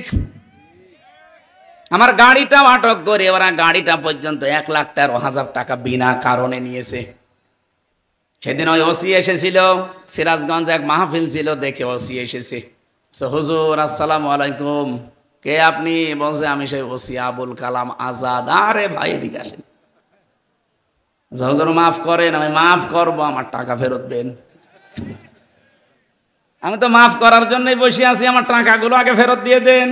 আমার গাড়িটাও আটক করে ওরা গাড়িটা পর্যন্ত 1,13,000 টাকা বিনা কারণে নিয়েছে। সেদিন ওই ওসি এসেছিল, সিরাজগঞ্জ এক মাহফিল ছিল, দেখে ওসি এসেছে। হুজুর আসসালামু আলাইকুম, কে আপনি? বলছে আমি সেই ওসি আবুল কালাম আজাদ। আরে ভাই এদিকে আসেন। হুজুর মাফ করেন। আমি মাফ করবো, আমার টাকা ফেরত দেন। আমি তো মাফ করার জন্যই বসে আছি, আমার টাকাগুলো আগে ফেরত দিয়ে দেন।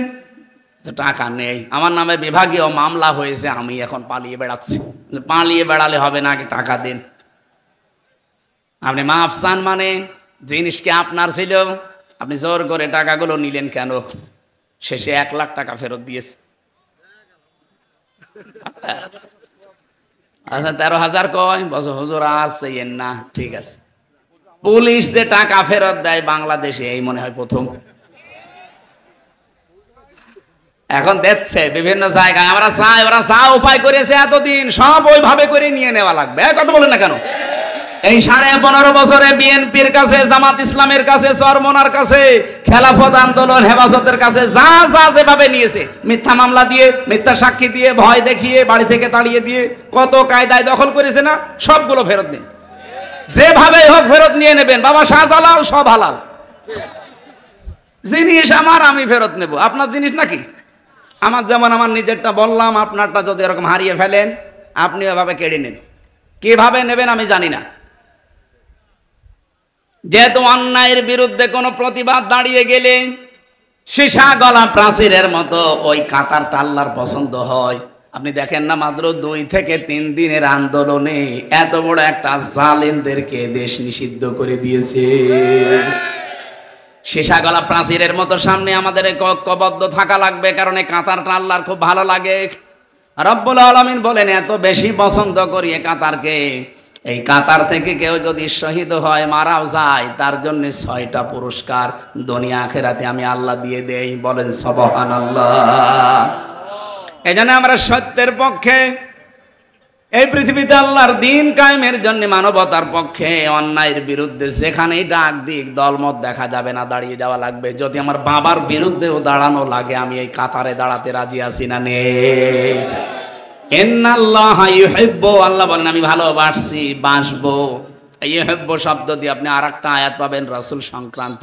টাকা নেই, আমার নামে বিভাগীয় মামলা হয়েছে, আমি এখন পালিয়ে বেড়াচ্ছি। পালিয়ে বেড়ালে হবে না, আগে টাকা দেন। আপনি মাফ চান মানে জিনিস কি আপনার ছিল, আপনি জোর করে টাকাগুলো নিলেন কেন? শেষে 1 লাখ টাকা ফেরত দিয়েছে। আচ্ছা 13,000 কয়? বলছো হুজুর আর চাইয়েন না। ঠিক আছে। পুলিশ যে টাকা ফেরত দেয় বাংলাদেশে এই মনে হয় প্রথম। এখন দেখছে বিভিন্ন জায়গায়। আমরা চাই, ওরা যা উপায় করেছে এতদিন সব ওইভাবে করে নিয়ে নেওয়া লাগবে। কথা বলেন না কেন? এই 15.5 বছরে বিএনপির কাছে, জামাত ইসলামের কাছে, চরমনার কাছে, খেলাফত আন্দোলন, হেফাজতের কাছে যা যা যেভাবে নিয়েছে, মিথ্যা মামলা দিয়ে, মিথ্যা সাক্ষী দিয়ে, ভয় দেখিয়ে, বাড়ি থেকে তাড়িয়ে দিয়ে, কত কায়দায় দখল করেছে না, সবগুলো ফেরত দিন। যেভাবে হোক ফেরত নিয়ে নেবেন। বাবা শাহজালাল সব হালাল জিনিস আমার, আমি ফেরত নেব। আপনার জিনিস নাকি? আমার যেমন আমার নিজেরটা বললাম, আপনারটা যদি এরকম হারিয়ে ফেলেন আপনি এভাবে কেড়ে নেন। কিভাবে নেবেন আমি জানি না। যেহেতু অন্যায়ের বিরুদ্ধে কোনো প্রতিবাদ দাঁড়িয়ে গেলে সীসা গলা প্রাচীরের মতো ওই কাতারটা আল্লাহর পছন্দ হয়। আপনি দেখেন না, মাত্র 2 থেকে 3 দিনের আন্দোলনে এত বড় একটা জালেমদেরকে দেশ নিষিদ্ধ করে দিয়েছে। সীসা গলা প্রাচীরের মতো সামনে আমাদের ঐক্যবদ্ধ থাকা লাগবে, কারণ এই কাতারটা আল্লাহর খুব ভালো লাগে। রব্বুল আলামিন বলেন এত বেশি পছন্দ করি এই কাতারকে, এই কাতার থেকে কেউ যদি শহীদ হয়, মারাও যায়, তার জন্য 6টা পুরস্কার দুনিয়া আখিরাতে আমি আল্লাহ দিয়ে দেই। বলেন সুবহানাল্লাহ। এই জন্য আমরা সত্যের পক্ষে, এই পৃথিবীতে আল্লাহর দ্বীন কায়েমের জন্য মানবতার পক্ষে, অন্যায়ের বিরুদ্ধে যেখানেই ডাক দিক দলমত দেখা যাবে না, দাঁড়িয়ে যাওয়া লাগবে। যদি আমার বাবার বিরুদ্ধেও দাঁড়ানো লাগে আমি এই কাতারে দাঁড়াতে রাজি আছি না নেই? ইন্নাল্লাহা ইউহিব্বু, আল্লাহ বলেন আমি ভালোবাসি, বাসবো। ইউহিব্বু শব্দ দিয়ে আপনি আরেকটা আয়াত পাবেন রাসূল সংক্রান্ত,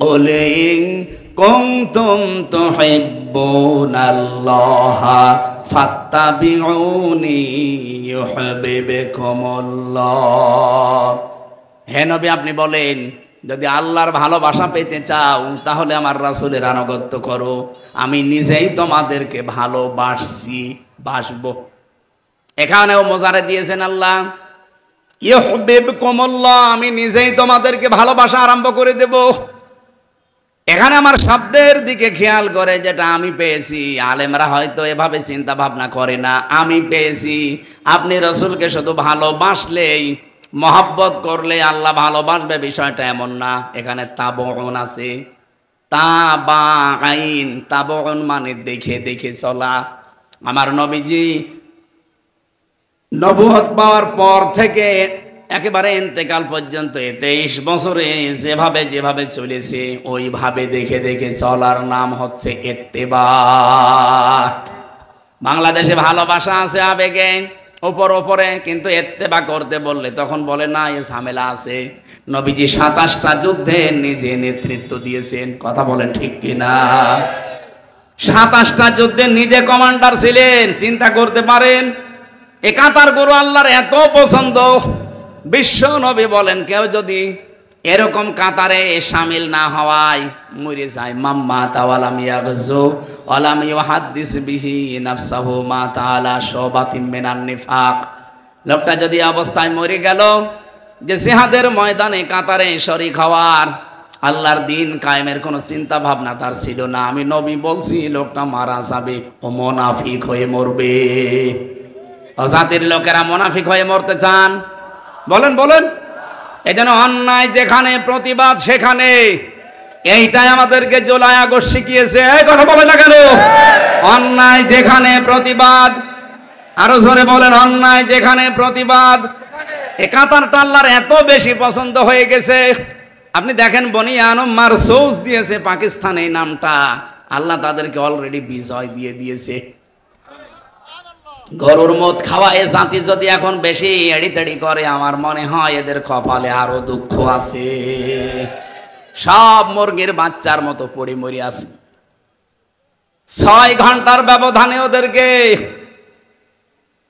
কুল ইন কুনতুম তুহিব্বুনাল্লাহা ফাত্তাবিউনি ইউহিব্বুকুমুল্লাহ। হে নবী, আপনি বলেন যদি আল্লাহর ভালোবাসা পেতে চাও তাহলে আমার রাসূলের আনুগত্য করো, আমি নিজেই তোমাদেরকে ভালোবাসছি, বাসবো। এখানেও মোজারে দিয়েছেন আল্লাহ, ইউহিব্বুকুমুল্লাহ, আমি নিজেই তোমাদেরকে ভালোবাসা আরম্ভ করে দেব। এখানে আমার শব্দের দিকে খেয়াল করে, যেটা আমি পেয়েছি। আলেমরা হয়তো এভাবে চিন্তা ভাবনা করে না, আমি পেয়েছি আপনি রাসূলকে শুধু ভালোবাসলেই, মহব্বত করলে আল্লাহ ভালোবাসবে, বিষয়টা এমন না। এখানে তাবউন আছে, তাবাইন, তাবউন মানে দেখে দেখে চলা। আমার নবীজি নবুয়ত পাওয়ার পর থেকে একেবারে ইন্তেকাল পর্যন্ত 23 বছরে যেভাবে যেভাবে চলেছে ওইভাবে দেখে দেখে চলার নাম হচ্ছে ইত্তেবা। বাংলাদেশে ভালোবাসা আছে আবেগে ওপরে, কিন্তু ইত্তেবা করতে বললে তখন বলে না, এ ঝামেলা আছে। নবীজি 27টা যুদ্ধে নিজে নেতৃত্ব দিয়েছেন, কথা বলেন ঠিক কিনা? 27টা যুদ্ধে নিজে কমান্ডার ছিলেন, চিন্তা করতে পারেন। এ কাতার গরু আল্লাহর এত পছন্দ, বিশ্ব নবী বলেন কেউ যদি এরকম কাতারে শামিল না হওয়ায় মরে যায়, মাম্মা তাওয়ালাম ইয়াগজু ওয়ালাম ইউহাদ্দিস বিহি নাফসাহু মা তাআলা শাবাতিম মিনান নিফাক। লোকটা যদি অবস্থায় মরে গেল যে জিহাদের ময়দানে কাতারে শরীক হওয়ার, আল্লাহর দিন কায়েমের কোনো চিন্তা ভাবনা তার ছিল না, আমি নবী বলছি লোকটা মারা যাবে, ও মুনাফিক হয়ে মরবে। জাতির লোকেরা মুনাফিক হয়ে মরতে চান? বলেন বলেন। এই জন্য অন্যায় যেখানে প্রতিবাদ সেখানে, এইটাই আমাদেরকে জুলাই আগস্ট শিখিয়েছে। এই কথা বলে না কেন? অন্যায় যেখানে প্রতিবাদ, আরো জোরে বলেন, অন্যায় যেখানে প্রতিবাদ। এ কাতারটা আল্লাহর এত বেশি পছন্দ হয়ে গেছে। আপনি দেখেন বনি আনম মারসুস দিয়েছে পাকিস্তান এই নামটা, আল্লাহ তাদেরকে অলরেডি বিজয় দিয়ে দিয়েছে। গরুর মদ খাওয়া এ জাতি যদি এখন বেশি এড়িতেড়ি করে, আমার মনে হয় এদের কপালে আরো দুঃখ আছে। সব মুরগির বাচ্চার মতো পড়ে মরি আছে। 6 ঘন্টার ব্যবধানে ওদেরকে,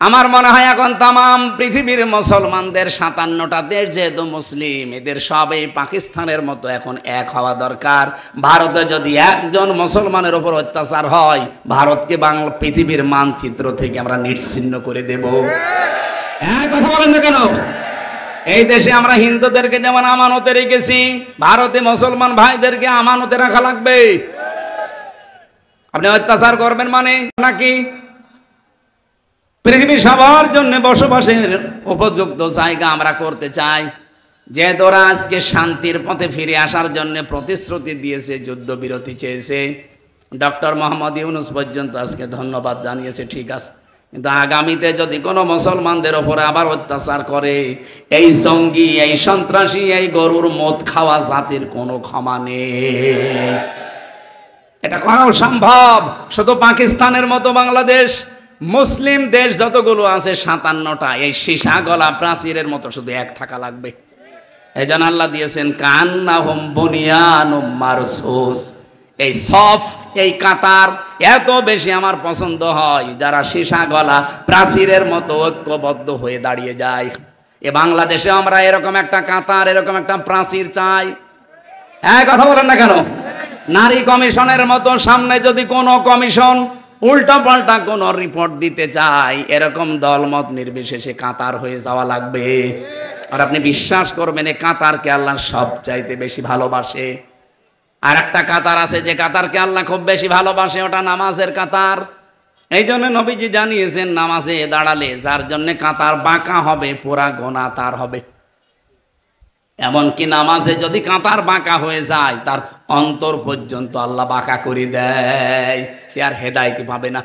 আমার মনে হয় এখন তামাম পৃথিবীর মুসলমানদের 57টা দেশ যেহেতু মুসলিম, এদের সবই পাকিস্তানের মতো এখন এক হওয়া দরকার। ভারতে যদি একজন মুসলমানের উপর অত্যাচার হয়, ভারতকে বাংলা পৃথিবীর মানচিত্র থেকে আমরা নিশ্চিহ্ন করে দেব। হ্যাঁ, কথা বলেন না কেন? এই দেশে আমরা হিন্দুদেরকে যেমন আমানতে রেখেছি, ভারতে মুসলমান ভাইদেরকে আমানতে রাখা লাগবে। আপনি অত্যাচার করবেন মানে নাকি পৃথিবীর সবার জন্য বসবাসের উপযুক্ত জায়গা আমরা করতে চাই। যে ওরা আজকে শান্তির পথে ফিরে আসার জন্য প্রতিশ্রুতি দিয়েছে, যুদ্ধবিরতি চেয়েছে, ডক্টর মোহাম্মদ ইউনূস পর্যন্ত আজকে ধন্যবাদ জানিয়েছে, ঠিক আছে। কিন্তু আগামীতে যদি কোনো মুসলমানদের ওপরে আবার অত্যাচার করে, এই জঙ্গি, এই সন্ত্রাসী, এই গরুর মদ খাওয়া জাতির কোনো ক্ষমা নেই। এটা করাও সম্ভব। শুধু পাকিস্তানের মতো বাংলাদেশ, মুসলিম দেশ যতগুলো আছে 57টা, এই সীসা গলা প্রাচীরের মতো শুধু এক থাকা লাগবে। এই জন্য আল্লাহ দিয়েছেন কান্নাহুম বুনিয়ানুম মারসুস। এই সফ, এই কাতার এত বেশি আমার পছন্দ হয় যারা সীসা গলা প্রাচীরের মতো ঐক্যবদ্ধ হয়ে দাঁড়িয়ে যায়। এ বাংলাদেশে আমরা এরকম একটা কাতার, এরকম একটা প্রাচীর চাই। হ্যাঁ, কথা বলেন না কেন? নারী কমিশনের মতো সামনে যদি কোনো কমিশন উল্টা পাল্টা কোনো রিপোর্ট দিতে চাই, এরকম দলমত নির্বিশেষে কাতার হয়ে যাওয়া লাগবে। আর আপনি বিশ্বাস করবেন, এই কাতারকে আল্লাহ সবচাইতে বেশি ভালোবাসে। আর একটা কাতার আছে যে কাতারকে আল্লাহ খুব বেশি ভালোবাসে, ওটা নামাজের কাতার। এই জন্য নবীজি জানিয়েছেন, নামাজে দাঁড়ালে যার জন্য কাতার বাঁকা হবে, পুরা গোনা তার হবে। এমনকি নামাজে যদি কাতার বাঁকা হয়ে যায়, তার অন্তর পর্যন্ত আল্লাহ বাঁকা করে দেয়, সে আর হেদায়েত পাবে না।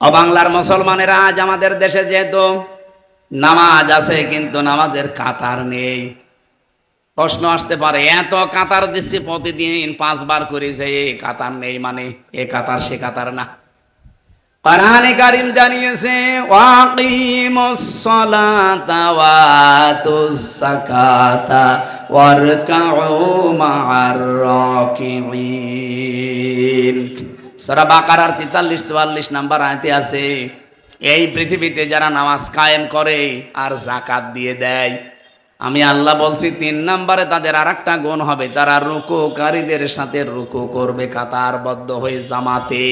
বাংলার মুসলমানেরা আজ আমাদের দেশে যেহেতু নামাজ আছে কিন্তু নামাজের কাতার নেই। প্রশ্ন আসতে পারে, এত কাতার দিচ্ছি প্রতিদিন 5 বার করে, যে কাতার নেই মানে এ কাতার সে কাতার না। কোরআনে কারীম জানিয়েছে, ওয়াকিমুস সালাতা ওয়াতুস যাকাতা ওয়ারকাউ মা'আর রাকিঈন। সূরা বাকারার 43-44 নম্বর আয়াতে আছে, এই পৃথিবীতে যারা নামাজ কায়েম করে আর যাকাত দিয়ে দেয়, আমি আল্লাহ বলছি 3 নম্বরে তাদের আরেকটা গুণ হবে, তারা রুকুকারীদের সাথে রুকু করবে কাতারবদ্ধ হয়ে জামাতে।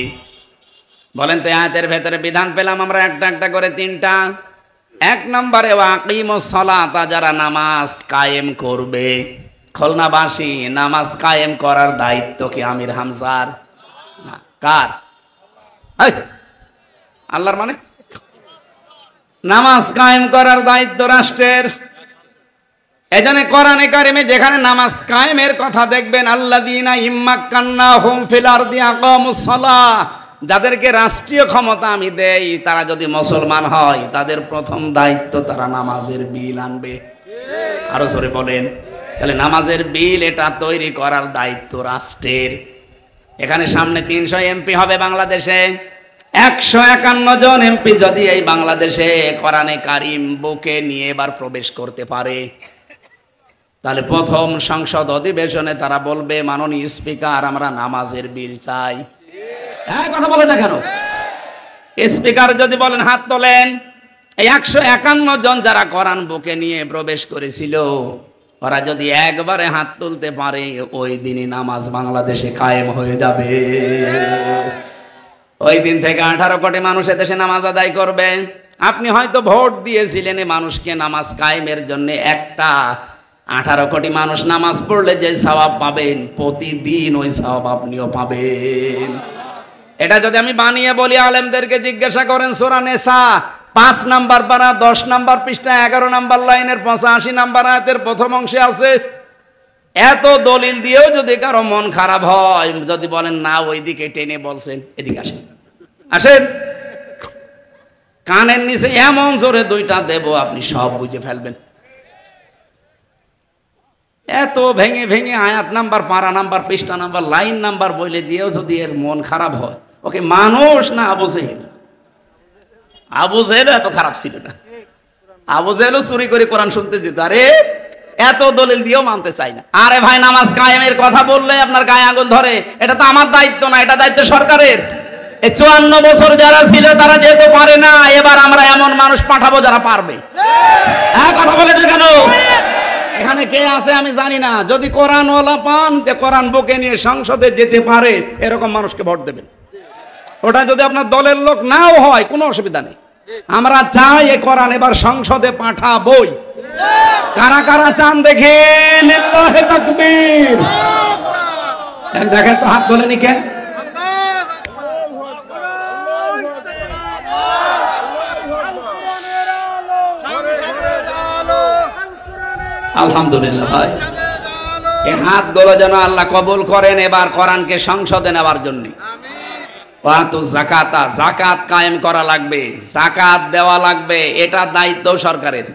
বলেন তো আয়াতের ভেতরে বিধান পেলাম আমরা একটা একটা করে 3টা। 1 নম্বরে ওয়াকিমুস সালাতা, যারা নামাজ কায়েম করবে। খুলনাবাসী, নামাজ কায়েম করার দায়িত্ব কি আমির হামজার? না, কার? আল্লাহর। মানে নামাজ কায়েম করার দায়িত্ব রাষ্ট্রের। এজন্য কোরআনে কারিমে যেখানে নামাজ কায়েমের কথা দেখবেন, আল্লাযীনা ইম্মাক্কান্নাহুম ফিল আরদি আকামুস সালাহ, যাদেরকে রাষ্ট্রীয় ক্ষমতা আমি দেই, তারা যদি মুসলমান হয় তাদের প্রথম দায়িত্ব তারা নামাজের বিল আনবে। আরো জোরে বলেন। তাহলে নামাজের বিল এটা তৈরি করার দায়িত্ব রাষ্ট্রের। এখানে সামনে 300 এমপি হবে বাংলাদেশে। 151 জন এমপি যদি এই বাংলাদেশে কোরআনে কারিম বুকে নিয়ে এবার প্রবেশ করতে পারে, তাহলে প্রথম সংসদ অধিবেশনে তারা বলবে, মাননীয় স্পিকার, আমরা নামাজের বিল চাই। কথা বলে না কেন? স্পিকার যদি বলেন হাত তোলেন, এই 151 জন যারা কোরআন বুকে নিয়ে প্রবেশ করেছিল, ওরা যদি একবারে হাত তুলতে পারে, ওই দিনই নামাজ বাংলাদেশে কায়েম হয়ে যাবে। ওই দিন থেকে 18 কোটি মানুষ এদেশে নামাজ আদায় করবে। আপনি হয়তো ভোট দিয়েছিলেন এই মানুষকে নামাজ কায়েমের জন্য, একটা 18 কোটি মানুষ নামাজ পড়লে যে সওয়াব পাবেন, প্রতিদিন ওই সওয়াব আপনিও পাবেন। এটা যদি আমি বানিয়ে বলি, আলেমদেরকে জিজ্ঞাসা করেন, সূরা নিসা 5 নাম্বার পারা 10 নাম্বার পৃষ্ঠা 11 নাম্বার লাইনের 85 নাম্বার আয়াতের প্রথম অংশে আছে। এত দলিল দিয়েও যদি কারো মন খারাপ হয়, যদি বলেন না ওইদিকে টেনে বলছেন, এদিকে আসেন, আসেন, কানের নিচে এমন জোরে 2টা দেব, আপনি সব বুঝে ফেলবেন। এত ভেঙে ভেঙে আয়াত নাম্বার, পারা নাম্বার, পৃষ্ঠা নাম্বার, লাইন নাম্বার বলে দিয়েও যদি এর মন খারাপ হয়, ওকে মানুষ না আবু জেহেল? আবু জেহেল এত খারাপ ছিল না। আবু জেহেলও চুরি করে কোরআন শুনতে যেত। আরে এত দলিল দিয়েও মানতে চাই না। আরে ভাই, নামাজ কায়েমের কথা বললে আপনার গায়ে আগুন ধরে। এটা তো আমার দায়িত্ব না, এটা দায়িত্ব সরকারের। এই 54 বছর যারা ছিল তারা যেহেতু পারে না, এবার আমরা এমন মানুষ পাঠাবো যারা পারবে। হ্যাঁ, কথা বলে কেন? এখানে কে আছে আমি জানি না। যদি কোরআনওয়ালা পান, যে কোরআন বুকে নিয়ে সংসদে যেতে পারে, এরকম মানুষকে ভোট দেবেন। ওটা যদি আপনার দলের লোক নাও হয়, কোনো অসুবিধা নেই। আমরা চাই এই কোরআন এবার সংসদে পাঠাবই। কারা কারা চান দেখেন? আল্লাহু তাকবীর। দেখেন তো, হাত তোলেনি কেন? আলহামদুলিল্লাহ ভাই, এই হাতগুলো যেন আল্লাহ কবুল করেন এবার কোরআনকে সংসদে নেওয়ার জন্য। যাকাতা, যাকাত কায়েম করা লাগবে, যাকাত দেওয়া লাগবে, এটা দায়িত্ব সরকারের।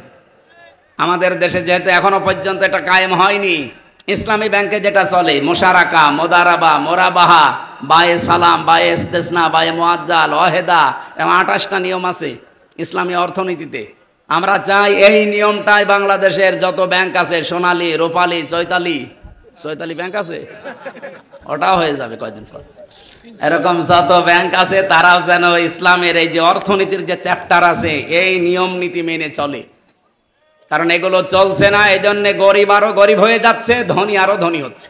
আমাদের দেশে যেহেতু এখনো পর্যন্ত এটা কায়েম হয়নি, ইসলামী ব্যাংকে যেটা চলে, মুশারাকা, মুদারাবা, মোরাবাহা, বায়ে সালাম, বায়ে ইস্তেসনা, বায়ে মুআজ্জাল, ওয়াহেদা, এবং 28টা নিয়ম আছে ইসলামী অর্থনীতিতে। আমরা চাই এই নিয়মটাই বাংলাদেশের যত ব্যাংক আছে, সোনালী, রূপালী, চৈতালি ব্যাংক আছে, ওটাও হয়ে যাবে কয়দিন পর। এরকম যত ব্যাংক আছে তারাও যেন ইসলামের এই যে অর্থনীতির যে চ্যাপ্টার আছে, এই নিয়ম নীতি মেনে চলে। কারণ এগুলো চলছে না, এই জন্য গরিব আরো গরিব হয়ে যাচ্ছে, ধনী আরো ধনী হচ্ছে।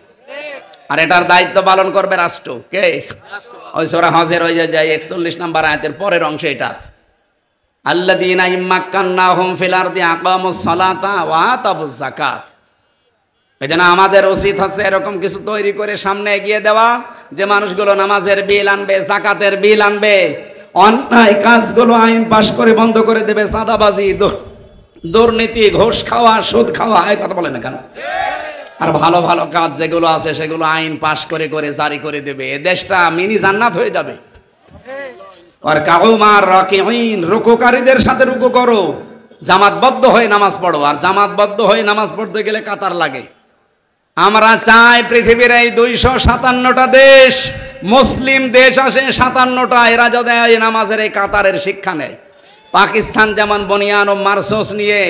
আর এটার দায়িত্ব পালন করবে রাষ্ট্র। কে? ওই সূরা হজের ওই যে 41 নম্বর আয়াতের পরের অংশে এটা আছে, আল্লাযীনা ইম্মাক্কান্নাহুম ফিল আরদি আকামুস সালাতা ওয়া আতাবুজ যাকাত। এজন্য আমাদের উচিত হচ্ছে এরকম কিছু তৈরি করে সামনে এগিয়ে দেওয়া, যে মানুষগুলো নামাজের বিল আনবে, যাকাতের বিল আনবে, অন্যায় কাজগুলো আইন পাশ করে বন্ধ করে দেবে, চাঁদাবাজি, দুর্নীতি, ঘুষ খাওয়া, সুদ খাওয়া, এই কথা বলে না কেন? আর ভালো ভালো কাজ যেগুলো আছে সেগুলো আইন পাশ করে করে জারি করে দেবে। এ দেশটা মিনি জান্নাত হয়ে যাবে। আর কাউমার রাকিঈন, রুকুকারীদের সাথে রুকু করো, জামাতবদ্ধ হয়ে নামাজ পড়ো। আর জামাতবদ্ধ হয়ে নামাজ পড়তে গেলে কাতার লাগে। আমরা চাই পৃথিবীর এই 257টা দেশ, মুসলিম দেশ আসে 57টা, এরা যদি এই নামাজের এই কাতারের শিক্ষা নেয়। পাকিস্তান যেমন বনিয়ান ও মার্সোস নিয়ে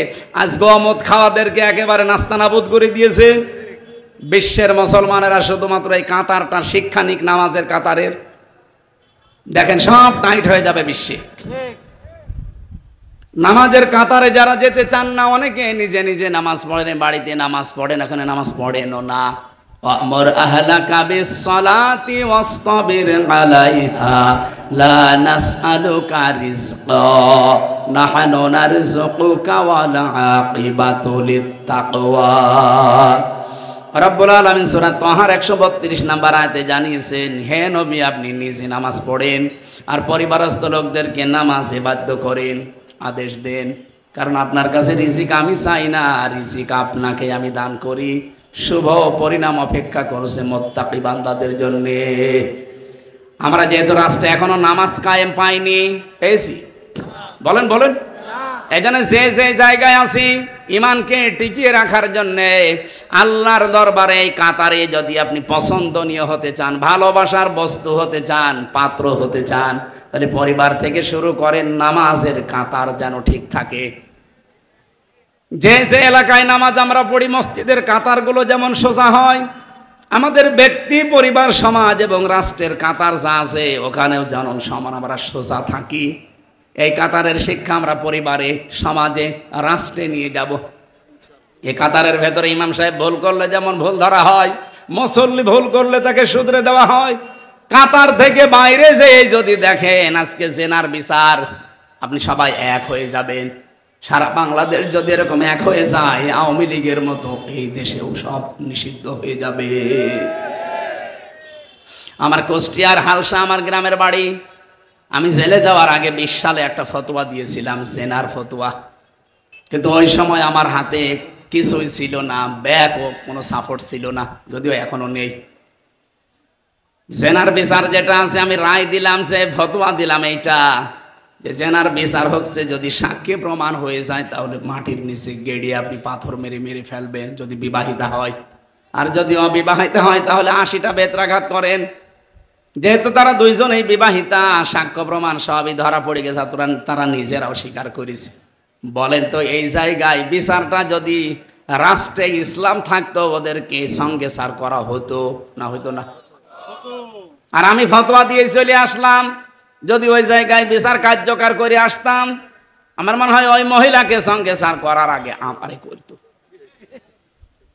আজ গমত খাওয়াদেরকে একেবারে নাস্তানাবুদ করে দিয়েছে, বিশ্বের মুসলমানেরা শুধুমাত্র এই কাতারটা শিক্ষা নিক, নামাজের কাতারের, দেখেন সব টাইট হয়ে যাবে বিশ্বে। নামাজের কাতারে যারা যেতে চান না, অনেকে নিজে নিজে নামাজ পড়েন, বাড়িতে নামাজ পড়েন, এখানে নামাজ পড়েনও না। ওয়ামুর আহলাকা বিসসালাতি ওয়াসতাবির আলাইহা লা নাসআলুকা রিজকা নাহনু নারযুকুকা ওয়াল আকিবাতু লিত্তাকওয়া। রব্বুল আলামিন সূরা তাহার 132 নম্বর আয়াতে জানিয়েছেন, হে নবী আপনি নিজে নামাজ পড়েন আর পরিবারস্থ লোকদেরকে নামাজে বাধ্য করেন, আদেশ দেন। কারণ আপনার কাছে রিজিক আমি চাই না, রিজিক আপনাকে আমি দান করি। শুভ পরিণাম অপেক্ষা করছে মুত্তাকি বান্দাদের জন্য। আমরা যেহেতু রাষ্ট্রে এখনো নামাজ কায়েম পাইনি, পেয়েছি? বলেন বলেন। এখানে যে যে জায়গায় আছি ইমানকে টিকিয়ে রাখার জন্য আল্লাহর দরবারে এই কাতারে যদি আপনি পছন্দনীয় হতে চান, ভালোবাসার বস্তু হতে চান, পাত্র হতে চান, তাহলে পরিবার থেকে শুরু করেন, নামাজের কাতার যেন ঠিক থাকে। যে যে এলাকায় নামাজ আমরা পড়ি, মসজিদের কাতারগুলো যেমন সোজা হয়, আমাদের ব্যক্তি, পরিবার, সমাজ এবং রাষ্ট্রের কাতার যা আছে ওখানেও যেন সমান আমরা সোজা থাকি। এই কাতারের শিক্ষা আমরা পরিবারে, সমাজে, রাষ্ট্রে নিয়ে যাব। এই কাতারের ভেতরে ইমাম সাহেব ভুল করলে যেমন ভুল ধরা হয়, মুসল্লি ভুল করলে তাকে শুধরে দেওয়া হয়। কাতার থেকে বাইরে যেয়ে যদি দেখেন আজকে জেনার বিচার, আপনি সবাই এক হয়ে যাবেন। সারা বাংলাদেশ যদি এরকম এক হয়ে যায়, আওয়ামী লীগের মতো এই দেশেও সব নিষিদ্ধ হয়ে যাবে। আমার কুষ্টিয়ার হালসা আমার গ্রামের বাড়ি। আমি জেলে যাওয়ার আগে 20 সালে একটা ফতোয়া দিয়েছিলাম, জেনার ফতোয়া। কিন্তু ওই সময় আমার হাতে কিছুই ছিল না, ব্যাগ ও কোনো সাপোর্ট ছিল না, যদিও এখনো নেই। জেনার বিচার যেটা আছে, আমি রায় দিলাম, যে ফতোয়া দিলাম এইটা, যে জেনার বিচার হচ্ছে যদি সাক্ষী প্রমাণ হয়ে যায় তাহলে মাটির নিচে গেড়িয়ে আপনি পাথর মেরে মেরে ফেলবেন যদি বিবাহিতা হয়, আর যদি অবিবাহিতা হয় তাহলে 80টা বেত্রাঘাত করেন। যেহেতু তারা দুইজনেই বিবাহিতা, সাক্ষ্য প্রমাণ সবই ধরা পড়ে গেছে, তারা নিজেরাও স্বীকার করেছে। বলেন তো এই জায়গায় বিচারটা যদি রাষ্ট্রে ইসলাম থাকতো, ওদেরকে সঙ্গে সার করা হতো না? হতো না? আর আমি ফতোয়া দিয়ে চলে আসলাম, যদি ওই জায়গায় বিচার কার্যকর করে আসতাম, আমার মনে হয় ওই মহিলাকে সঙ্গে সার করার আগে আমারে করতো।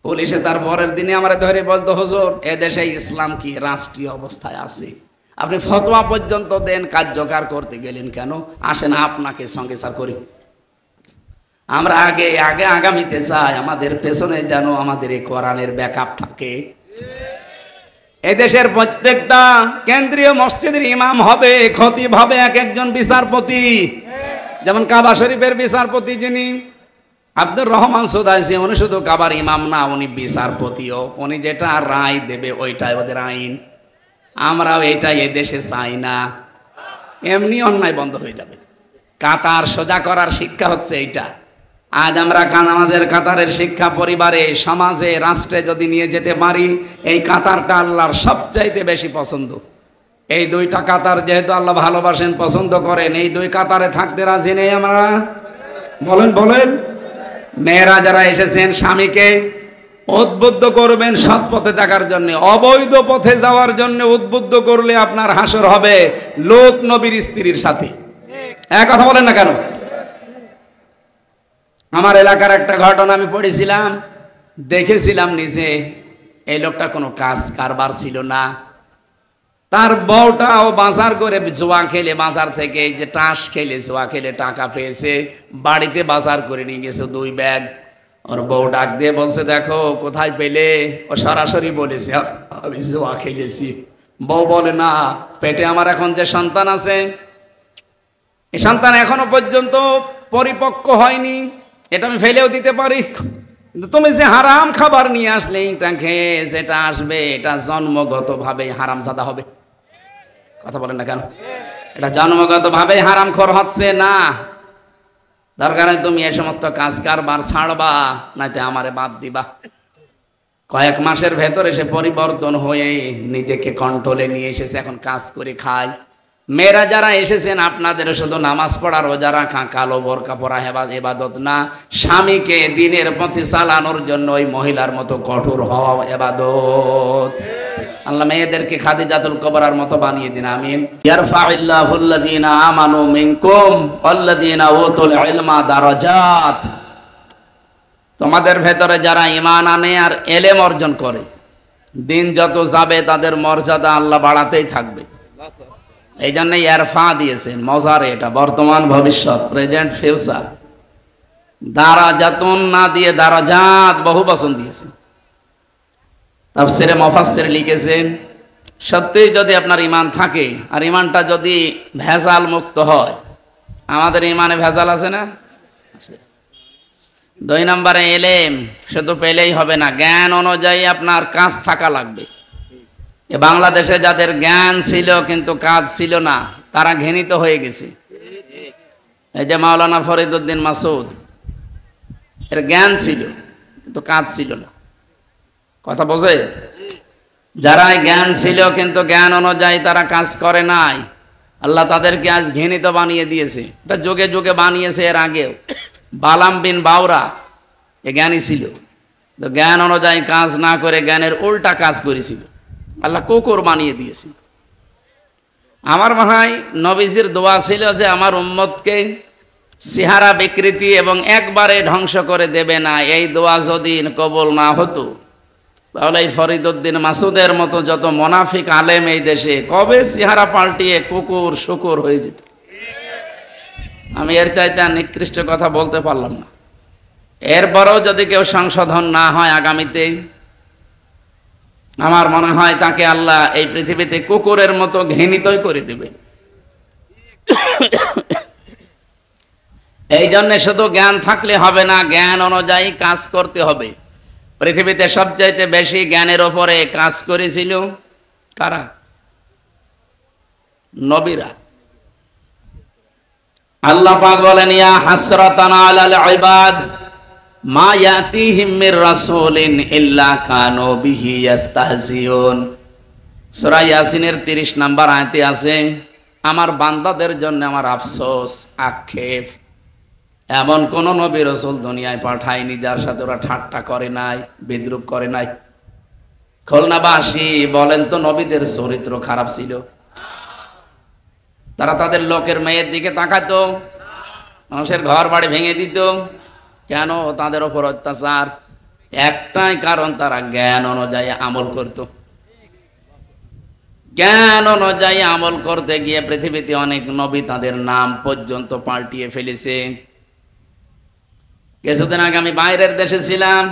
পুলিশে তার পরের দিনে আমরা ধরে বলতো, হুজুর এদেশে ইসলাম কি রাষ্ট্রীয় অবস্থায় আছে? আপনি ফতোয়া পর্যন্ত দেন, কার্যকর করতে গেলেন কেন? আসেন আপনাকে সঙ্গে সার করি। আমরা আগে আগে আগামীতে চাই, আমাদের পেছনে যেন আমাদের এই কোরআনের ব্যাকআপ থাকে। এদেশের প্রত্যেকটা কেন্দ্রীয় মসজিদের ইমাম হবে, খতিব হবে এক একজন বিচারপতি। যেমন কাবা শরীফের বিচারপতি যিনি আব্দুর রহমান সুদাইসি, উনি শুধু কাবার ইমাম না, উনি বিচারপতিও। উনি যেটা রায় দেবে ওইটাই ওদের আইন। আমরাও এটা এদেশে চাই না, এমনি অন্যায় বন্ধ হয়ে যাবে। কাতার সোজা করার শিক্ষা হচ্ছে এইটা। আজ আমরা নামাজের কাতারের শিক্ষা পরিবারে, সমাজে, রাষ্ট্রে যদি নিয়ে যেতে পারি, এই কাতারটা আল্লাহর সবচাইতে বেশি পছন্দ। এই দুইটা কাতার যেহেতু আল্লাহ ভালোবাসেন, পছন্দ করেন, এই দুই কাতারে থাকতে রাজি নেই আমরা? বলেন বলেন। মেয়েরা যারা এসেছেন, স্বামীকে উদ্বুদ্ধ করবেন সৎ পথে থাকার জন্য। অবৈধ পথে যাওয়ার জন্য উদ্বুদ্ধ করলে আপনার হাসর হবে লূত নবীর স্ত্রীর সাথে। এক কথা বলেন না কেন? আমার এলাকার একটা ঘটনা আমি পড়েছিলাম, দেখেছিলাম নিজে। এই লোকটার কোনো কাজ কারবার ছিল না। তার বউটাও বাজার করে জোয়া খেলে, বাজার থেকে এই যে টাস খেলে, জোয়া খেলে টাকা পেয়েছে, বাড়িতে বাজার করে নিয়ে গেছে 2 ব্যাগ। ওর বউ ডাক দিয়ে বলছে, দেখো কোথায় পেলে? ও সরাসরি বলেছে, আমি জোয়া খেলেছি। বউ বলে, না, পেটে আমার এখন যে সন্তান আছে, এই সন্তান এখনো পর্যন্ত পরিপক্ক হয়নি, এটা আমি ফেলেও দিতে পারি, কিন্তু তুমি যে হারাম খাবার নিয়ে আসলে, এটা খেয়ে যেটা আসবে এটা জন্মগতভাবে হারামজাদা হবে। কথা বলেন না কেন? এটা জন্মগতভাবে হারামখোর হচ্ছে না। দরকার তুমি এই সমস্ত কাজ কারবার ছাড়বা, নাইতে আমারে বাদ দিবা। কয়েক মাসের ভেতরে সে পরিবর্তন হয়ে নিজেকে কন্ট্রোলে নিয়ে এসেছে, এখন কাজ করে খায়। মেয়েরা যারা এসেছেন, আপনাদের শুধু নামাজ পড়া, রোজা রাখা, কালো বোরকা পরা ইবাদত না, স্বামীকে দিনের পথে চালানোর জন্য ওই মহিলার মতো কঠোর হওয়া ইবাদত। আল্লাহ মেয়েদেরকে খাদিজাতুল কুবরার মতো বানিয়ে দিন, আমিন। ইয়ারফাইল্লাহুল্লাযীনা আমানু মিনকুম ওয়াল্লাযীনা উতুল ইলমা দারাজাত। তোমাদের ভেতরে যারা ঈমান আনে আর ইলম অর্জন করে, দিন যত যাবে তাদের মর্যাদা আল্লাহ বাড়াতেই থাকবে। এই জন্য ইয়ারফা দিয়েছেন, মজারে, এটা বর্তমান ভবিষ্যৎ, প্রেজেন্ট ফিউচার। দারাজাতুন না দিয়ে দারাজাত বহু বচন দিয়েছেন। তাফসিরে মুফাসসির লিখেছেন, সত্যি যদি আপনার ঈমান থাকে আর ঈমানটা যদি ভেজাল মুক্ত হয়, আমাদের ঈমানে ভেজাল আছে না? আছে। 2 নম্বরে ইলম শুধু পেলেই হবে না, জ্ঞান অনুযায়ী আপনার কাজ থাকা লাগবে। এ বাংলাদেশে যাদের জ্ঞান ছিল কিন্তু কাজ ছিল না, তারা ঘৃণিত হয়ে গেছে। এই যে মাওলানা ফরিদউদ্দিন মাসুদ, এর জ্ঞান ছিল কিন্তু কাজ ছিল না। কথা বোঝে? যারা জ্ঞান ছিল কিন্তু জ্ঞান অনুযায়ী তারা কাজ করে নাই, আল্লাহ তাদেরকে আজ ঘৃণিত বানিয়ে দিয়েছে। এটা যুগে যুগে বানিয়েছে, এর আগেও বালাম বিন বাউরা এ জ্ঞানী ছিল, তো জ্ঞান অনুযায়ী কাজ না করে জ্ঞানের উল্টা কাজ করেছিল, আল্লাহ কুকুর বানিয়ে দিয়েছে। আমার মনে হয় নবীজির দোয়া ছিল যে আমার উম্মতকে চেহারা বিকৃতি এবং একবারে ধ্বংস করে দেবে না। এই দোয়া যদি কবুল না হতো তাহলে এই ফরিদউদ্দিন মাসুদের মতো যত মুনাফিক আলেম এই দেশে কবে চেহারা পাল্টিয়ে কুকুর শুকুর হয়ে যেত। আমি এর চাইতে আর নিকৃষ্ট কথা বলতে পারলাম না। এরপরেও যদি কেউ সংশোধন না হয় আগামীতে, আমার মনে হয় তাকে আল্লাহ এই পৃথিবীতে কুকুরের মতো ঘৃণিতই করে দেবে। এই জন্য শুধু জ্ঞান থাকলে হবে না, জ্ঞান অনুযায়ী কাজ করতে হবে। পৃথিবীতে সবচাইতে বেশি জ্ঞানের ওপরে কাজ করেছিল কারা? নবীরা। আল্লাহ পাক বলেন, ইয়া হাসরাতান আলাল ইবাদ মা ইয়াতিহিম মির রাসূলিন ইল্লা কানু বিহি ইস্তাহজিউন। সূরা ইয়াসিনের 30 নম্বর আয়াতে আছে, আমার বান্দাদের জন্য আমার আফসোস, আক্ষেপ, এমন কোন নবী রাসূল দুনিয়ায় পাঠায়নি যার সাথে ওরা ঠাট্টা করে নাই, বিদ্রূপ করে নাই। খুলনাবাসী বলেন তো, নবীদের চরিত্র খারাপ ছিল? তারা তাদের লোকের মেয়ের দিকে তাকাতো, মানুষের ঘর বাড়ি ভেঙে দিত। কেন? তাদের ওপর অত্যাচার। একটাই কারণ, তারা জ্ঞান অনুযায়ী আমল করত। জ্ঞান অনুযায়ী আমল করতে গিয়ে পৃথিবীতে অনেক নবী তাদের নাম পর্যন্ত পাল্টিয়ে ফেলেছে। কিছুদিন আগে আমি বাইরের দেশে ছিলাম,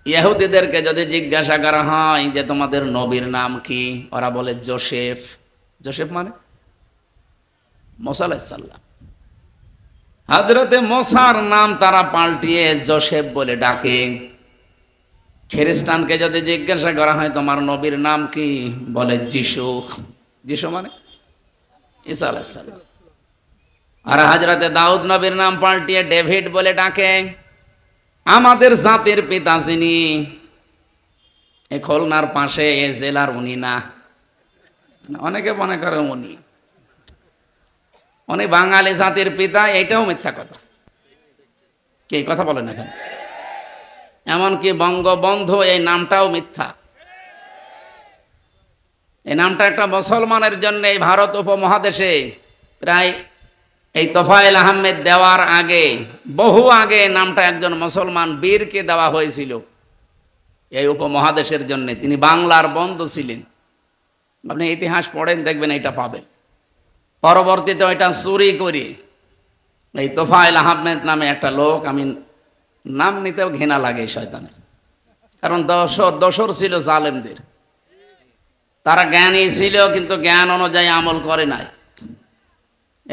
ইহুদিদেরকে যদি জিজ্ঞাসা করা হয় যে তোমাদের নবীর নাম কি, ওরা বলে জোসেফ। জোসেফ মানে মুসা আলাইহিস সালাম। হযরতে মুসার নাম তারা পাল্টিয়ে জোসেফ বলে ডাকে। খ্রিস্টানকে যদি জিজ্ঞাসা করা হয় তোমার নবীর নাম কি, বলে যিশু। যিশু মানে ঈসা আলাইহিস সালাম। আর হযরতে দাউদ নবীর নাম পাল্টিয়ে ডেভিড বলে ডাকে। আমাদের জাতির পিতা যিনি, এই খুলনার পাশে এই জেলার উনি না, অনেকে মনে করে উনি বাঙালি জাতির পিতা, এইটাও মিথ্যা কথা। কে কথা বলে না কেন? এমনকি বঙ্গবন্ধু এই নামটাও মিথ্যা। এই নামটা একটা মুসলমানের জন্য এই ভারত উপমহাদেশে প্রায় এই তোফায়েল আহমেদ দেওয়ার আগে, বহু আগে নামটা একজন মুসলমান বীরকে দেওয়া হয়েছিল এই উপমহাদেশের জন্য। তিনি বাংলার বন্ধু ছিলেন। আপনি ইতিহাস পড়েন, দেখবেন এটা পাবেন। পরবর্তীতে ওইটা চুরি করি এই তোফায়েল আহমেদ নামে একটা লোক, আমি নাম নিতেও ঘৃণা লাগে এই শয়তানের, কারণ দোসর ছিল জালেমদের। তারা জ্ঞানী ছিল কিন্তু জ্ঞান অনুযায়ী আমল করে নাই।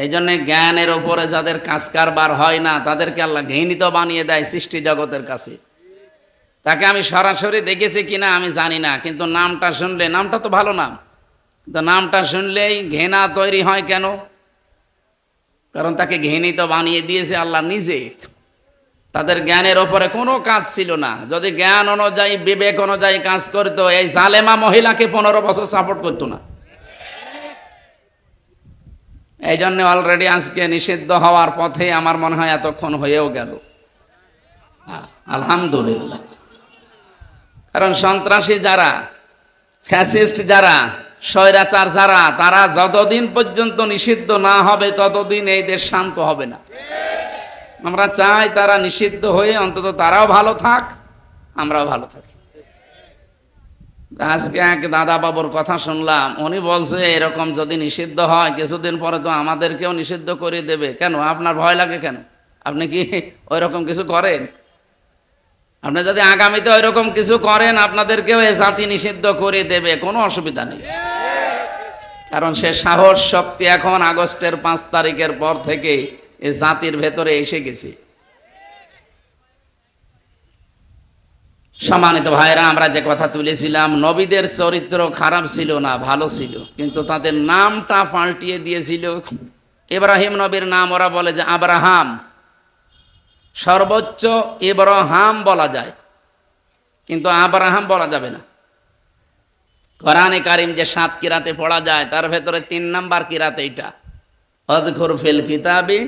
এই জন্য জ্ঞানের ওপরে যাদের কাজ কারবার হয় না তাদেরকে আল্লাহ ঘৃণিত বানিয়ে দেয় সৃষ্টি জগতের কাছে। তাকে আমি সরাসরি দেখেছি কিনা আমি জানি না, কিন্তু নামটা শুনলে, নামটা তো ভালো নাম, কিন্তু নামটা শুনলেই ঘৃণা তৈরি হয়। কেন? কারণ তাকে ঘৃণিত বানিয়ে দিয়েছে আল্লাহ নিজে। তাদের জ্ঞানের ওপরে কোনো কাজ ছিল না। যদি জ্ঞান অনুযায়ী, বিবেক অনুযায়ী কাজ করতো, এই জালেমা মহিলাকে 15 বছর সাপোর্ট করতো না। এই জন্য অলরেডি আজকে নিষিদ্ধ হওয়ার পথে আমার মনে হয় এতক্ষণ হয়েও গেল, আলহামদুলিল্লাহ। কারণ সন্ত্রাসী যারা, ফ্যাসিস্ট যারা, স্বৈরাচার যারা, তারা যতদিন পর্যন্ত নিষিদ্ধ না হবে ততদিন এই দেশ শান্ত হবে না। আমরা চাই তারা নিষিদ্ধ হয়ে অন্তত তারাও ভালো থাক, আমরাও ভালো থাকি। আজকে এক দাদা বাবুর কথা শুনলাম, উনি বলছে এরকম যদি নিষিদ্ধ হয় কিছুদিন পরে তো আমাদেরকেও নিষিদ্ধ করে দেবে। কেন আপনার ভয় লাগে কেন? আপনি কি ওই রকম কিছু করেন? আপনি যদি আগামীতে ওই রকম কিছু করেন আপনাদেরকেও এই জাতি নিষিদ্ধ করে দেবে, কোনো অসুবিধা নেই। কারণ সে সাহস শক্তি এখন আগস্টের 5 তারিখের পর থেকে এই জাতির ভেতরে এসে গেছে। সম্মানিত ভাইরা, আমরা যে কথা তুলেছিলাম, নবীদের চরিত্র খারাপ ছিল না, ভালো ছিল, কিন্তু তাদের নামটা পাল্টিয়ে দিয়েছিল। ইব্রাহিম নবীর নাম ওরা বলে যে আব্রাহাম, সর্বোচ্চ ইব্রাহিম বলা যায়, কিন্তু আব্রাহাম বলা যাবে না। কোরআনে কারিম যে 7 কিরাতে পড়া যায় তার ভেতরে 3 নাম্বার কিরাত এইটা, আযকুর ফিল কিতাবি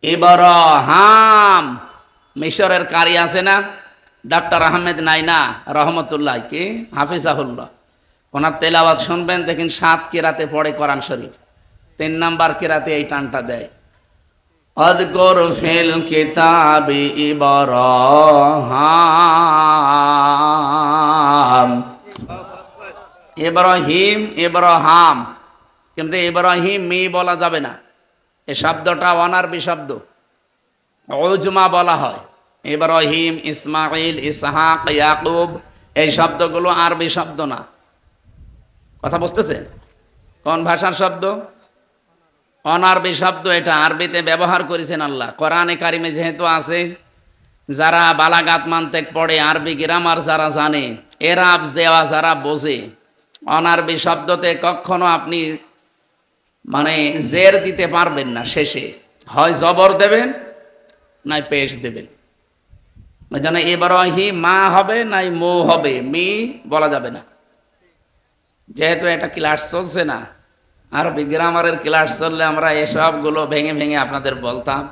ইব্রাহিম। মিশরের কারি আছে না, ডক্টর আহমেদ নাইনা রহমতুল্লাহ, কি হাফিজাহুল্লাহ, ওনার তেলাওয়াত শুনবেন, দেখেন 7 কিরাতে পড়ে কোরআন শরীফ, 3 নাম্বার কিরাতে এই টানটা দেয়, আযকুর ফিল কিতাবি ইব্রাহিম। ইব্রাহিম ইব্রাহিম, কিন্তু ইব্রাহিম মি বলা যাবে না, এই শব্দটা অনারবি শব্দ, উজমা বলা হয়। ইব্রাহিম, ইসমাইল, ইসহাক, ইয়াকুব, এই শব্দগুলো আরবি শব্দ না। কথা বুঝতেছেন? কোন ভাষার শব্দ? অনারবি শব্দ। এটা আরবিতে ব্যবহার করেছেন আল্লাহ। কোরআনে কারিমে যেহেতু আছে, যারা বালাগাত মানতেক পড়ে, আরবি গ্রামার যারা জানে, এরাব দেওয়া যারা বোঝে, অনারবি শব্দতে কখনো আপনি মানে জের দিতে পারবেন না, শেষে হয় জবর দেবেন নাই পেশ দেবেন। ওই জন্য ইব্রাহিম মা হবে নাই মো হবে, মি বলা যাবে না। যেহেতু এটা ক্লাস চলছে না, আরবি গ্রামারের ক্লাস চললে আমরা এসবগুলো ভেঙে ভেঙে আপনাদের বলতাম।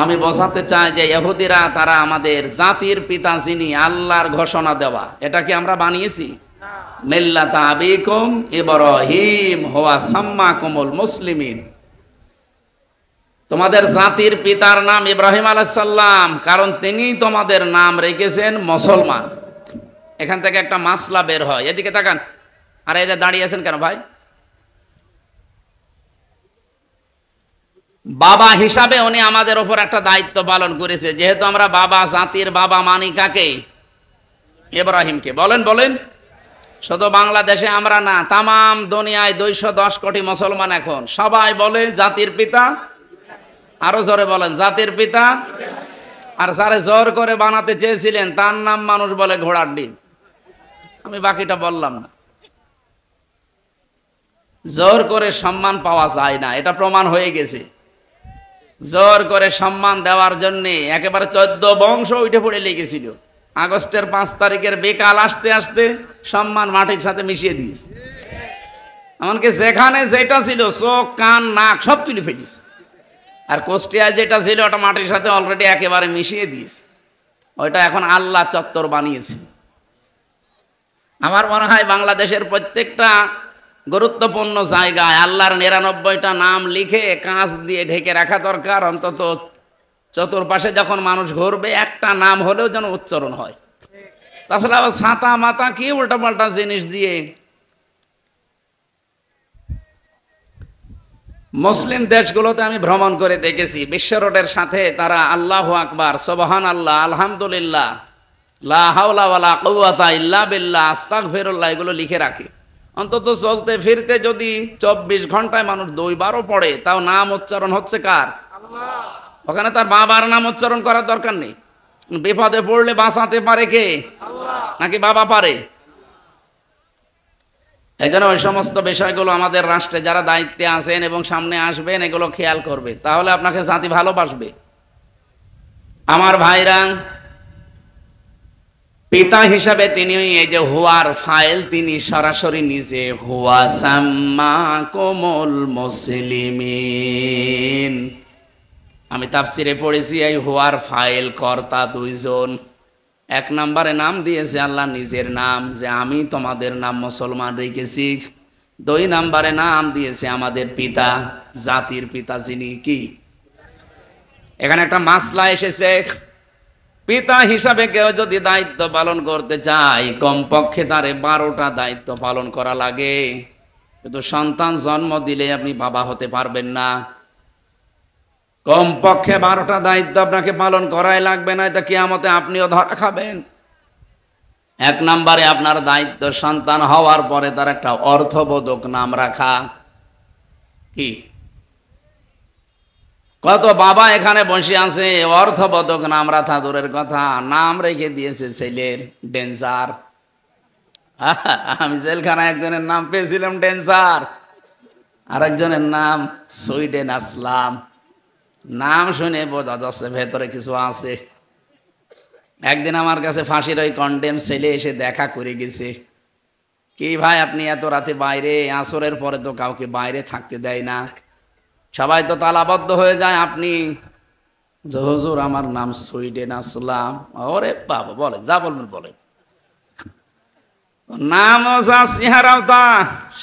আমি বোঝাতে চাই যে ইহুদিরা তারা আমাদের জাতির পিতা যিনি, আল্লাহর ঘোষণা দেওয়া, এটা কি আমরা বানিয়েছি? মিল্লাতা আবিকুম ইব্রাহিম হুয়া সাম্মাকুমুল মুসলিমিন। তোমাদের জাতির পিতার নাম ইব্রাহিম আলাইহিস সালাম, কারণ তিনি তোমাদের নাম রেখেছেন মুসলমান। এখান থেকে একটা মাসলা বের হয়। এদিকে তাকান। আর এই যে দাঁড়িয়ে আছেন কেন ভাই? বাবা হিসাবে উনি আমাদের ওপর একটা দায়িত্ব পালন করেছে। যেহেতু আমরা বাবা, জাতির বাবা মানি কাকে? ইব্রাহিমকে। বলেন বলেন। শুধু বাংলাদেশে আমরা না, তামাম দুনিয়ায় 210 কোটি মুসলমান এখন সবাই বলে জাতির পিতা। আরো জোরে বলেন, জাতির পিতা। আর যারা জোর করে বানাতে চেয়েছিলেন তার নাম মানুষ বলে ঘোড়ার ডিম। আমি বাকিটা বললাম না। জোর করে সম্মান পাওয়া যায় না, এটা প্রমাণ হয়ে গেছে। জোর করে সম্মান দেওয়ার জন্য একেবারে 14 বংশ উঠে পড়ে লেগেছিল। আগস্টের 5 তারিখের বেকাল আসতে আসতে সম্মান মাটির সাথে মিশিয়ে দিয়েছে। এমনকি যেখানে যেটা ছিল, চোখ কান নাক সব তুলে ফেলিস। আর কোষ্টিয়ায় যেটা ছিল ওটা মাটির সাথে অলরেডি একেবারে মিশিয়ে দিয়েছে। ওইটা এখন আল্লাহ চত্বর বানিয়েছে। আমার মনে হয় বাংলাদেশের প্রত্যেকটা গুরুত্বপূর্ণ জায়গায় আল্লাহর 99টা নাম লিখে কাঁচ দিয়ে ঢেকে রাখা দরকার। অন্তত চতুর্পাশে যখন মানুষ ঘুরবে একটা নাম হলেও যেন উচ্চারণ হয়। তাছাড়া আবার ছাতা মাতা কি উল্টাপাল্টা জিনিস দিয়ে। মুসলিম দেশগুলোতে আমি ভ্রমণ করে দেখেছি, বিশ্ব রোডের সাথে তারা আল্লাহু আকবার, সুবহানাল্লাহ, আলহামদুলিল্লাহ, লা হাওলা ওয়ালা কুওয়াতা ইল্লা বিল্লাহ, আস্তাগফিরুল্লাহ এগুলো লিখে রাখে। অন্তত চলতে ফিরতে যদি 24 ঘন্টায় মানুষ 2 বারও পড়ে, তাও নাম উচ্চারণ হচ্ছে কার? আল্লাহ। ওখানে তার বাবার নাম উচ্চারণ করার দরকার নেই। বিপদে পড়লে বাঁচাতে পারে কে? আল্লাহ। নাকি বাবা পারে? এই জন্য ওই সমস্ত বিষয়গুলো আমাদের রাষ্ট্রে যারা দায়িত্বে আছেন এবং সামনে আসবেন এগুলো খেয়াল করবে, তাহলে আপনাকে জাতি ভালোবাসবে। আমার ভাইরা, পিতা হিসাবে তিনি এই যে হুয়ার ফাইল, তিনি সরাসরি নিজে হুয়া সাম্মাকুমুল মুসলিমিন। আমি তাফসিরে পড়েছি এই হুয়ার ফাইল কর্তা 2 জন। এক নম্বরে নাম দিয়েছে আল্লাহ নিজের নাম, যে আমি তোমাদের নাম মুসলমান রেখেছি। 2 নম্বরে নাম দিয়েছে আমাদের পিতা, জাতির পিতা যিনি কি। এখানে একটা মাসলা এসেছে, পিতা হিসাবে কেউ যদি দায়িত্ব পালন করতে চায় কমপক্ষে তারে 12টা দায়িত্ব পালন করা লাগে। কিন্তু সন্তান জন্ম দিলে আপনি বাবা হতে পারবেন না, কমপক্ষে 12টা দায়িত্ব আপনাকে পালন করাই লাগবে, না এটা কিয়ামতে আপনিও ধরা খাবেন। 1 নম্বরে আপনার দায়িত্ব সন্তান হওয়ার পরে তার একটা অর্থবোধক নাম রাখা। কি কত বাবা এখানে বসে আছে অর্থবোধক নাম রাখা দূরের কথা, নাম রেখে দিয়েছে ছেলের ডেঞ্জার। আমি জেলখানায় একজনের নাম পেয়েছিলাম ডেঞ্জার, আর একজনের নাম সুইডেন আসলাম। নাম শুনে বোঝা যাচ্ছে ভেতরে কিছু আছে। একদিন আমার কাছে ফাঁসির ওই কন্ডেম ছেলে এসে দেখা করে গেছে, কি ভাই আপনি এত রাতে বাইরে, আসরের পরে তো কাউকে বাইরে থাকতে দেয় না, সবাই তো তালাবদ্ধ হয়ে যায়, আপনি? যে হুজুর আমার নাম সুইডেন আসলাম। ওরে বাবা, বলে যা বলবেন বলে। নাম ওসা, চেহারাও তা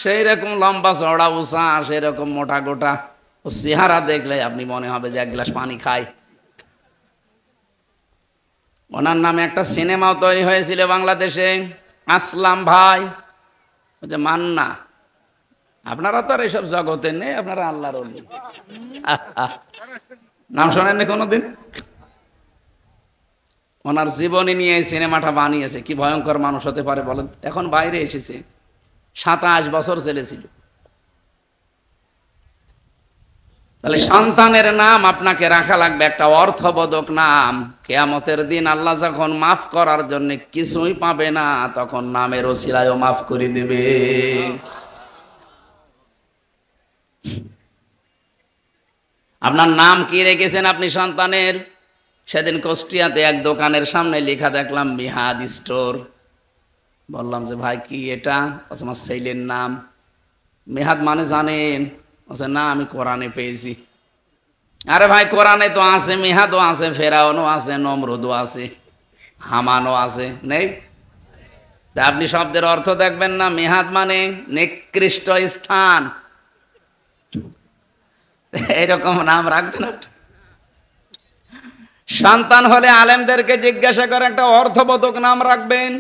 সেই রকম লম্বা চড়া উষা, সেই রকম মোটা গোটা। ও চেহারা দেখলে আপনি মনে হবে যে 1 গ্লাস পানি খায়। ওনার নামে একটা সিনেমাও তৈরি হয়েছিল বাংলাদেশে, আসলাম ভাই, ওই যে মান্না। আপনারা তো আর এইসব জগতে নেই, আপনারা আল্লাহর ওলি। নাম শোনেননি কোনোদিন? ওনার জীবনী নিয়ে এই সিনেমাটা বানিয়েছে। কি ভয়ঙ্কর মানুষ হতে পারে বলেন। এখন বাইরে এসেছে, 27 বছর ছেলে ছিল। তাহলে সন্তানের নাম আপনাকে রাখা লাগবে একটা অর্থবোধক নাম। কিয়ামতের দিন আল্লাহ যখন মাফ করার জন্য কিছুই পাবে না, তখন নামের ওসিলায়ও মাফ করে দেবে। আপনার নাম কি রেখেছেন আপনি সন্তানের? সেদিন কুষ্টিয়াতে এক দোকানের সামনে লেখা দেখলাম মিহাদ স্টোর। বললাম যে ভাই কি এটা? আমার ছেলের নাম। মেহাদ মানে জানেন? বলছে না, আমি কোরআনে পেয়েছি। আরে ভাই কোরআনে তো আছে, মেহাদও আছে, ফেরাউনও আছে, নমরুদও আছে, হামানও আছে, নেই? তা আপনি শব্দের অর্থ দেখবেন না? মেহাদ মানে নিকৃষ্ট স্থান, এরকম নাম রাখবেন। সন্তান হলে আলেমদেরকে জিজ্ঞাসা করে একটা অর্থবোধক নাম রাখবেন।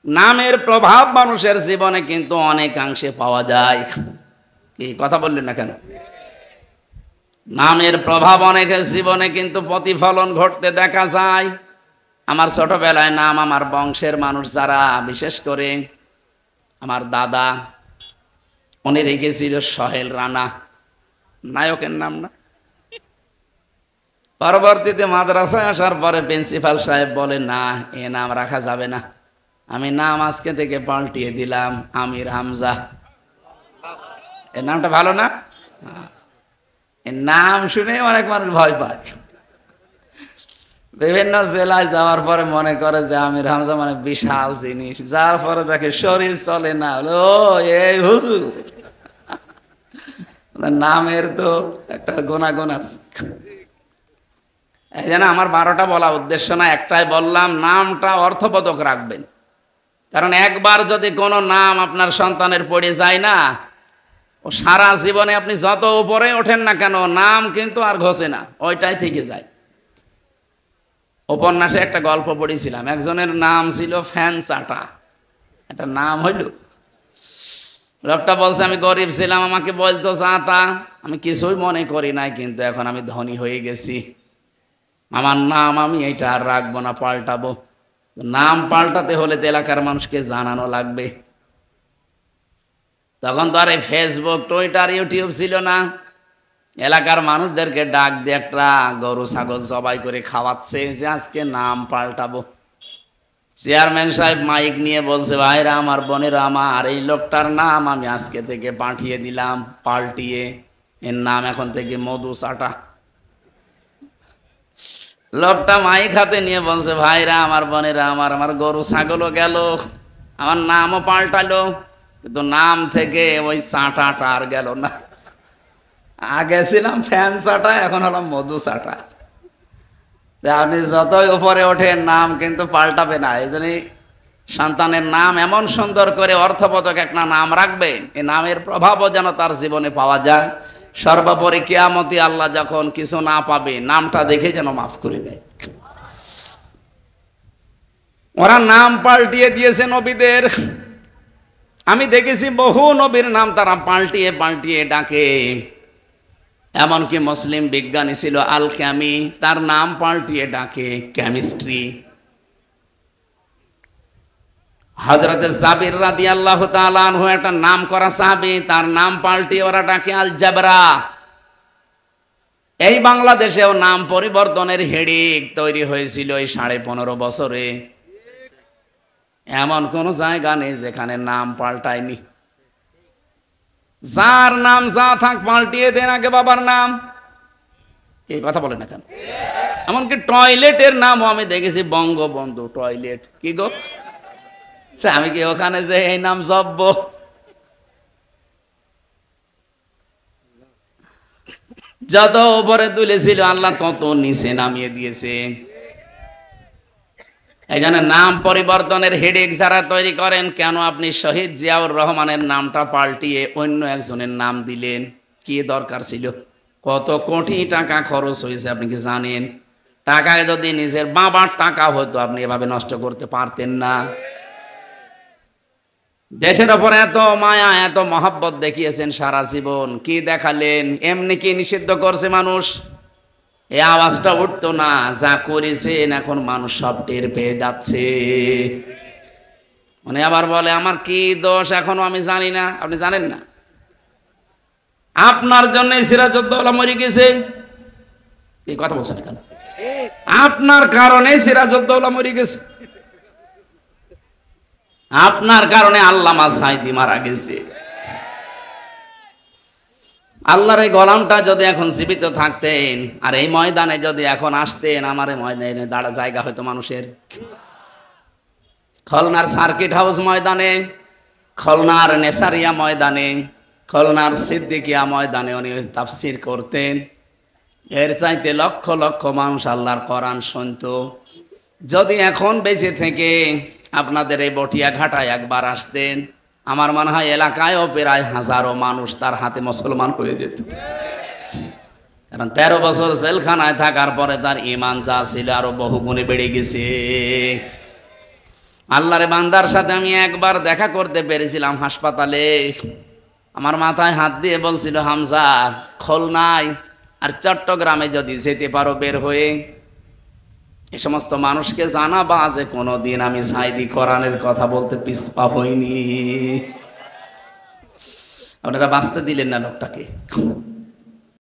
নামের প্রভাব মানুষের জীবনে কিন্তু অনেকাংশে পাওয়া যায়। কি কথা বললেন না কেন? নামের প্রভাব অনেকের জীবনে কিন্তু প্রতিফলন ঘটতে দেখা যায়। আমার ছোটবেলায় নাম, আমার বংশের মানুষ যারা, বিশেষ করে আমার দাদা, উনি রেখেছিল সোহেল রানা, নায়কের নাম না? পরবর্তীতে মাদ্রাসায় আসার পরে প্রিন্সিপাল সাহেব বলে না, এ নাম রাখা যাবে না। আমি নাম আজকে থেকে পাল্টিয়ে দিলাম আমির হামজা। এর নামটা ভালো না? এর নাম শুনে অনেক মানুষ ভয় পায়। বিভিন্ন জেলায় যাওয়ার পরে মনে করে যে আমির হামজা মানে বিশাল জিনিস, যার পরে দেখে শরীর চলে না, ও এই হুজুর। নামের তো একটা গুণাগুণ আছে। এই জন্য আমার 12টা বলা উদ্দেশ্য না, একটাই বললাম, নামটা অর্থবোধক রাখবেন। কারণ একবার যদি কোনো নাম আপনার সন্তানের পড়ে যায় না, ও সারা জীবনে আপনি যত উপরে ওঠেন না কেন, নাম কিন্তু আর ঘষে না, ওইটাই থেকে যায়। উপন্যাসে একটা গল্প পড়েছিলাম, একজনের নাম ছিল ফ্যান চাটা। একটা নাম হইল, লোকটা বলছে আমি গরিব ছিলাম, আমাকে বলতো চাটা, আমি কিছুই মনে করি নাই, কিন্তু এখন আমি ধনী হয়ে গেছি, আমার নাম আমি এইটা আর রাখবো না, পাল্টাবো। নাম পাল্টাতে হলে তো এলাকার মানুষকে জানানো লাগবে। তখন তো আর এই ফেসবুক, টুইটার, ইউটিউব ছিল না। এলাকার মানুষদেরকে ডাক দিয়ে একটা গরু ছাগল জবাই করে খাওয়াচ্ছে যে আজকে নাম পাল্টাবো। চেয়ারম্যান সাহেব মাইক নিয়ে বলছে, ভাইরা আমার, বোনেরা আমার, এই লোকটার নাম আমি আজকে থেকে পাঠিয়ে দিলাম পাল্টিয়ে, এর নাম এখন থেকে মধু চাটা। লোকটা মাইক হাতে নিয়ে বলছে, ভাইরা আমার, বোনেরা আমার, আমার গরু ছাগলও গেল, আমার নামও পাল্টালো, কিন্তু নাম থেকে ওই চাটাটা আর গেল না। আগে ছিলাম ফ্যান চাটা, এখন হলাম মধু চাটা। যে আপনি যতই উপরে ওঠেন নাম কিন্তু পাল্টাবে না। এই জন্যই সন্তানের নাম এমন সুন্দর করে অর্থবোধক একটা নাম রাখবেন, এই নামের প্রভাবও যেন তার জীবনে পাওয়া যায়। সর্বোপরি কিয়ামতে আল্লাহ যখন কিছু না পাবে, নামটা দেখে যেন মাফ করে দেয়। ওরা নাম পাল্টিয়ে দিয়েছে নবীদের। আমি দেখেছি বহু নবীর নাম তারা পাল্টিয়ে পাল্টিয়ে ডাকে। এমনকি মুসলিম বিজ্ঞানী ছিল আল ক্যামি, তার নাম পাল্টিয়ে ডাকে কেমিস্ট্রি। হযরত জাবির রাদিয়াল্লাহু তাআলা আনহু একটা নাম করা সাহাবী, তার নাম পাল্টিয়ে ওরা ডাকে আল জাবরা। এই বাংলাদেশেও নাম পরিবর্তনের হেডিক তৈরি হয়েছিল এই 15.5 বছরে। এমন কোন জায়গা নেই যেখানে নাম পাল্টায়নি। যার নাম যা থাক পাল্টিয়ে দেন আগে বাবার নাম। এই কথা বলে না কেন? এমনকি টয়লেটের নামও আমি দেখেছি বঙ্গবন্ধু টয়লেট। কি গো, আমি কি ওখানে যে এই নাম জপব? যত উপরে তুলেছিল আল্লাহ তত নিচে নামিয়ে দিয়েছে। এই জন্য নাম পরিবর্তনের হেডেক যারা তৈরি করেন, কেন আপনি শহীদ জিয়াউর রহমানের নামটা পাল্টিয়ে অন্য একজনের নাম দিলেন? কি দরকার ছিল? কত কোটি টাকা খরচ হয়েছে আপনি কি জানেন? টাকায় যদি নিজের বাবার টাকা হতো আপনি এভাবে নষ্ট করতে পারতেন না। দেশের ওপর এত মায়া এত মহব্বত দেখিয়েছেন সারা জীবন, কি দেখালেন? এমনি কি নিষিদ্ধ করছে মানুষ? এই আওয়াজটা উঠতো না, যা করেছেন এখন মানুষ সব টের পেয়ে যাচ্ছে। মানে আবার বলে আমার কি দোষ এখনো আমি জানি না। আপনি জানেন না? আপনার জন্য সিরাজউদ্দৌলা মরে গেছে। এই কথা বলছেন কেন? আপনার কারণে সিরাজউদ্দৌলা মরে গেছে। আপনার কারণে আল্লামা সাঈদী মারা গেছে। আল্লাহর এই গোলামটা যদি এখন জীবিত থাকতেন আর এই ময়দানে যদি এখন আসতেন, আমার এই ময়দানে দাঁড়া জায়গা হয়তো মানুষের। খুলনার সার্কিট হাউস ময়দানে, খুলনার নেসারিয়া ময়দানে, খুলনার সিদ্দিকিয়া ময়দানে উনি তাফসীর করতেন। এর চাইতে লক্ষ লক্ষ মানুষ আল্লাহর কোরআন শুনতো। যদি এখন বেঁচে থেকে আপনাদের এই বটিয়া ঘাটায় একবার আসতেন, আমার মনে হয় এলাকায়ও প্রায় হাজারো মানুষ তার হাতে মুসলমান হয়ে যেত। কারণ 13 বছর জেলখানায় থাকার পরে তার ঈমান যা ছিল আরো বহু গুণে বেড়ে গেছে। আল্লাহর বান্দার সাথে আমি একবার দেখা করতে পেরেছিলাম হাসপাতালে। আমার মাথায় হাত দিয়ে বলছিল, হামজা, খুলনায় আর চট্টগ্রামে যদি যেতে পারো বের হয়ে, এ সমস্ত মানুষকে জানাবা যে কোনোদিন আমি সাঈদী কোরআনের কথা বলতে পিছপা হইনি। আপনারা বাঁচতে দিলেন না লোকটাকে।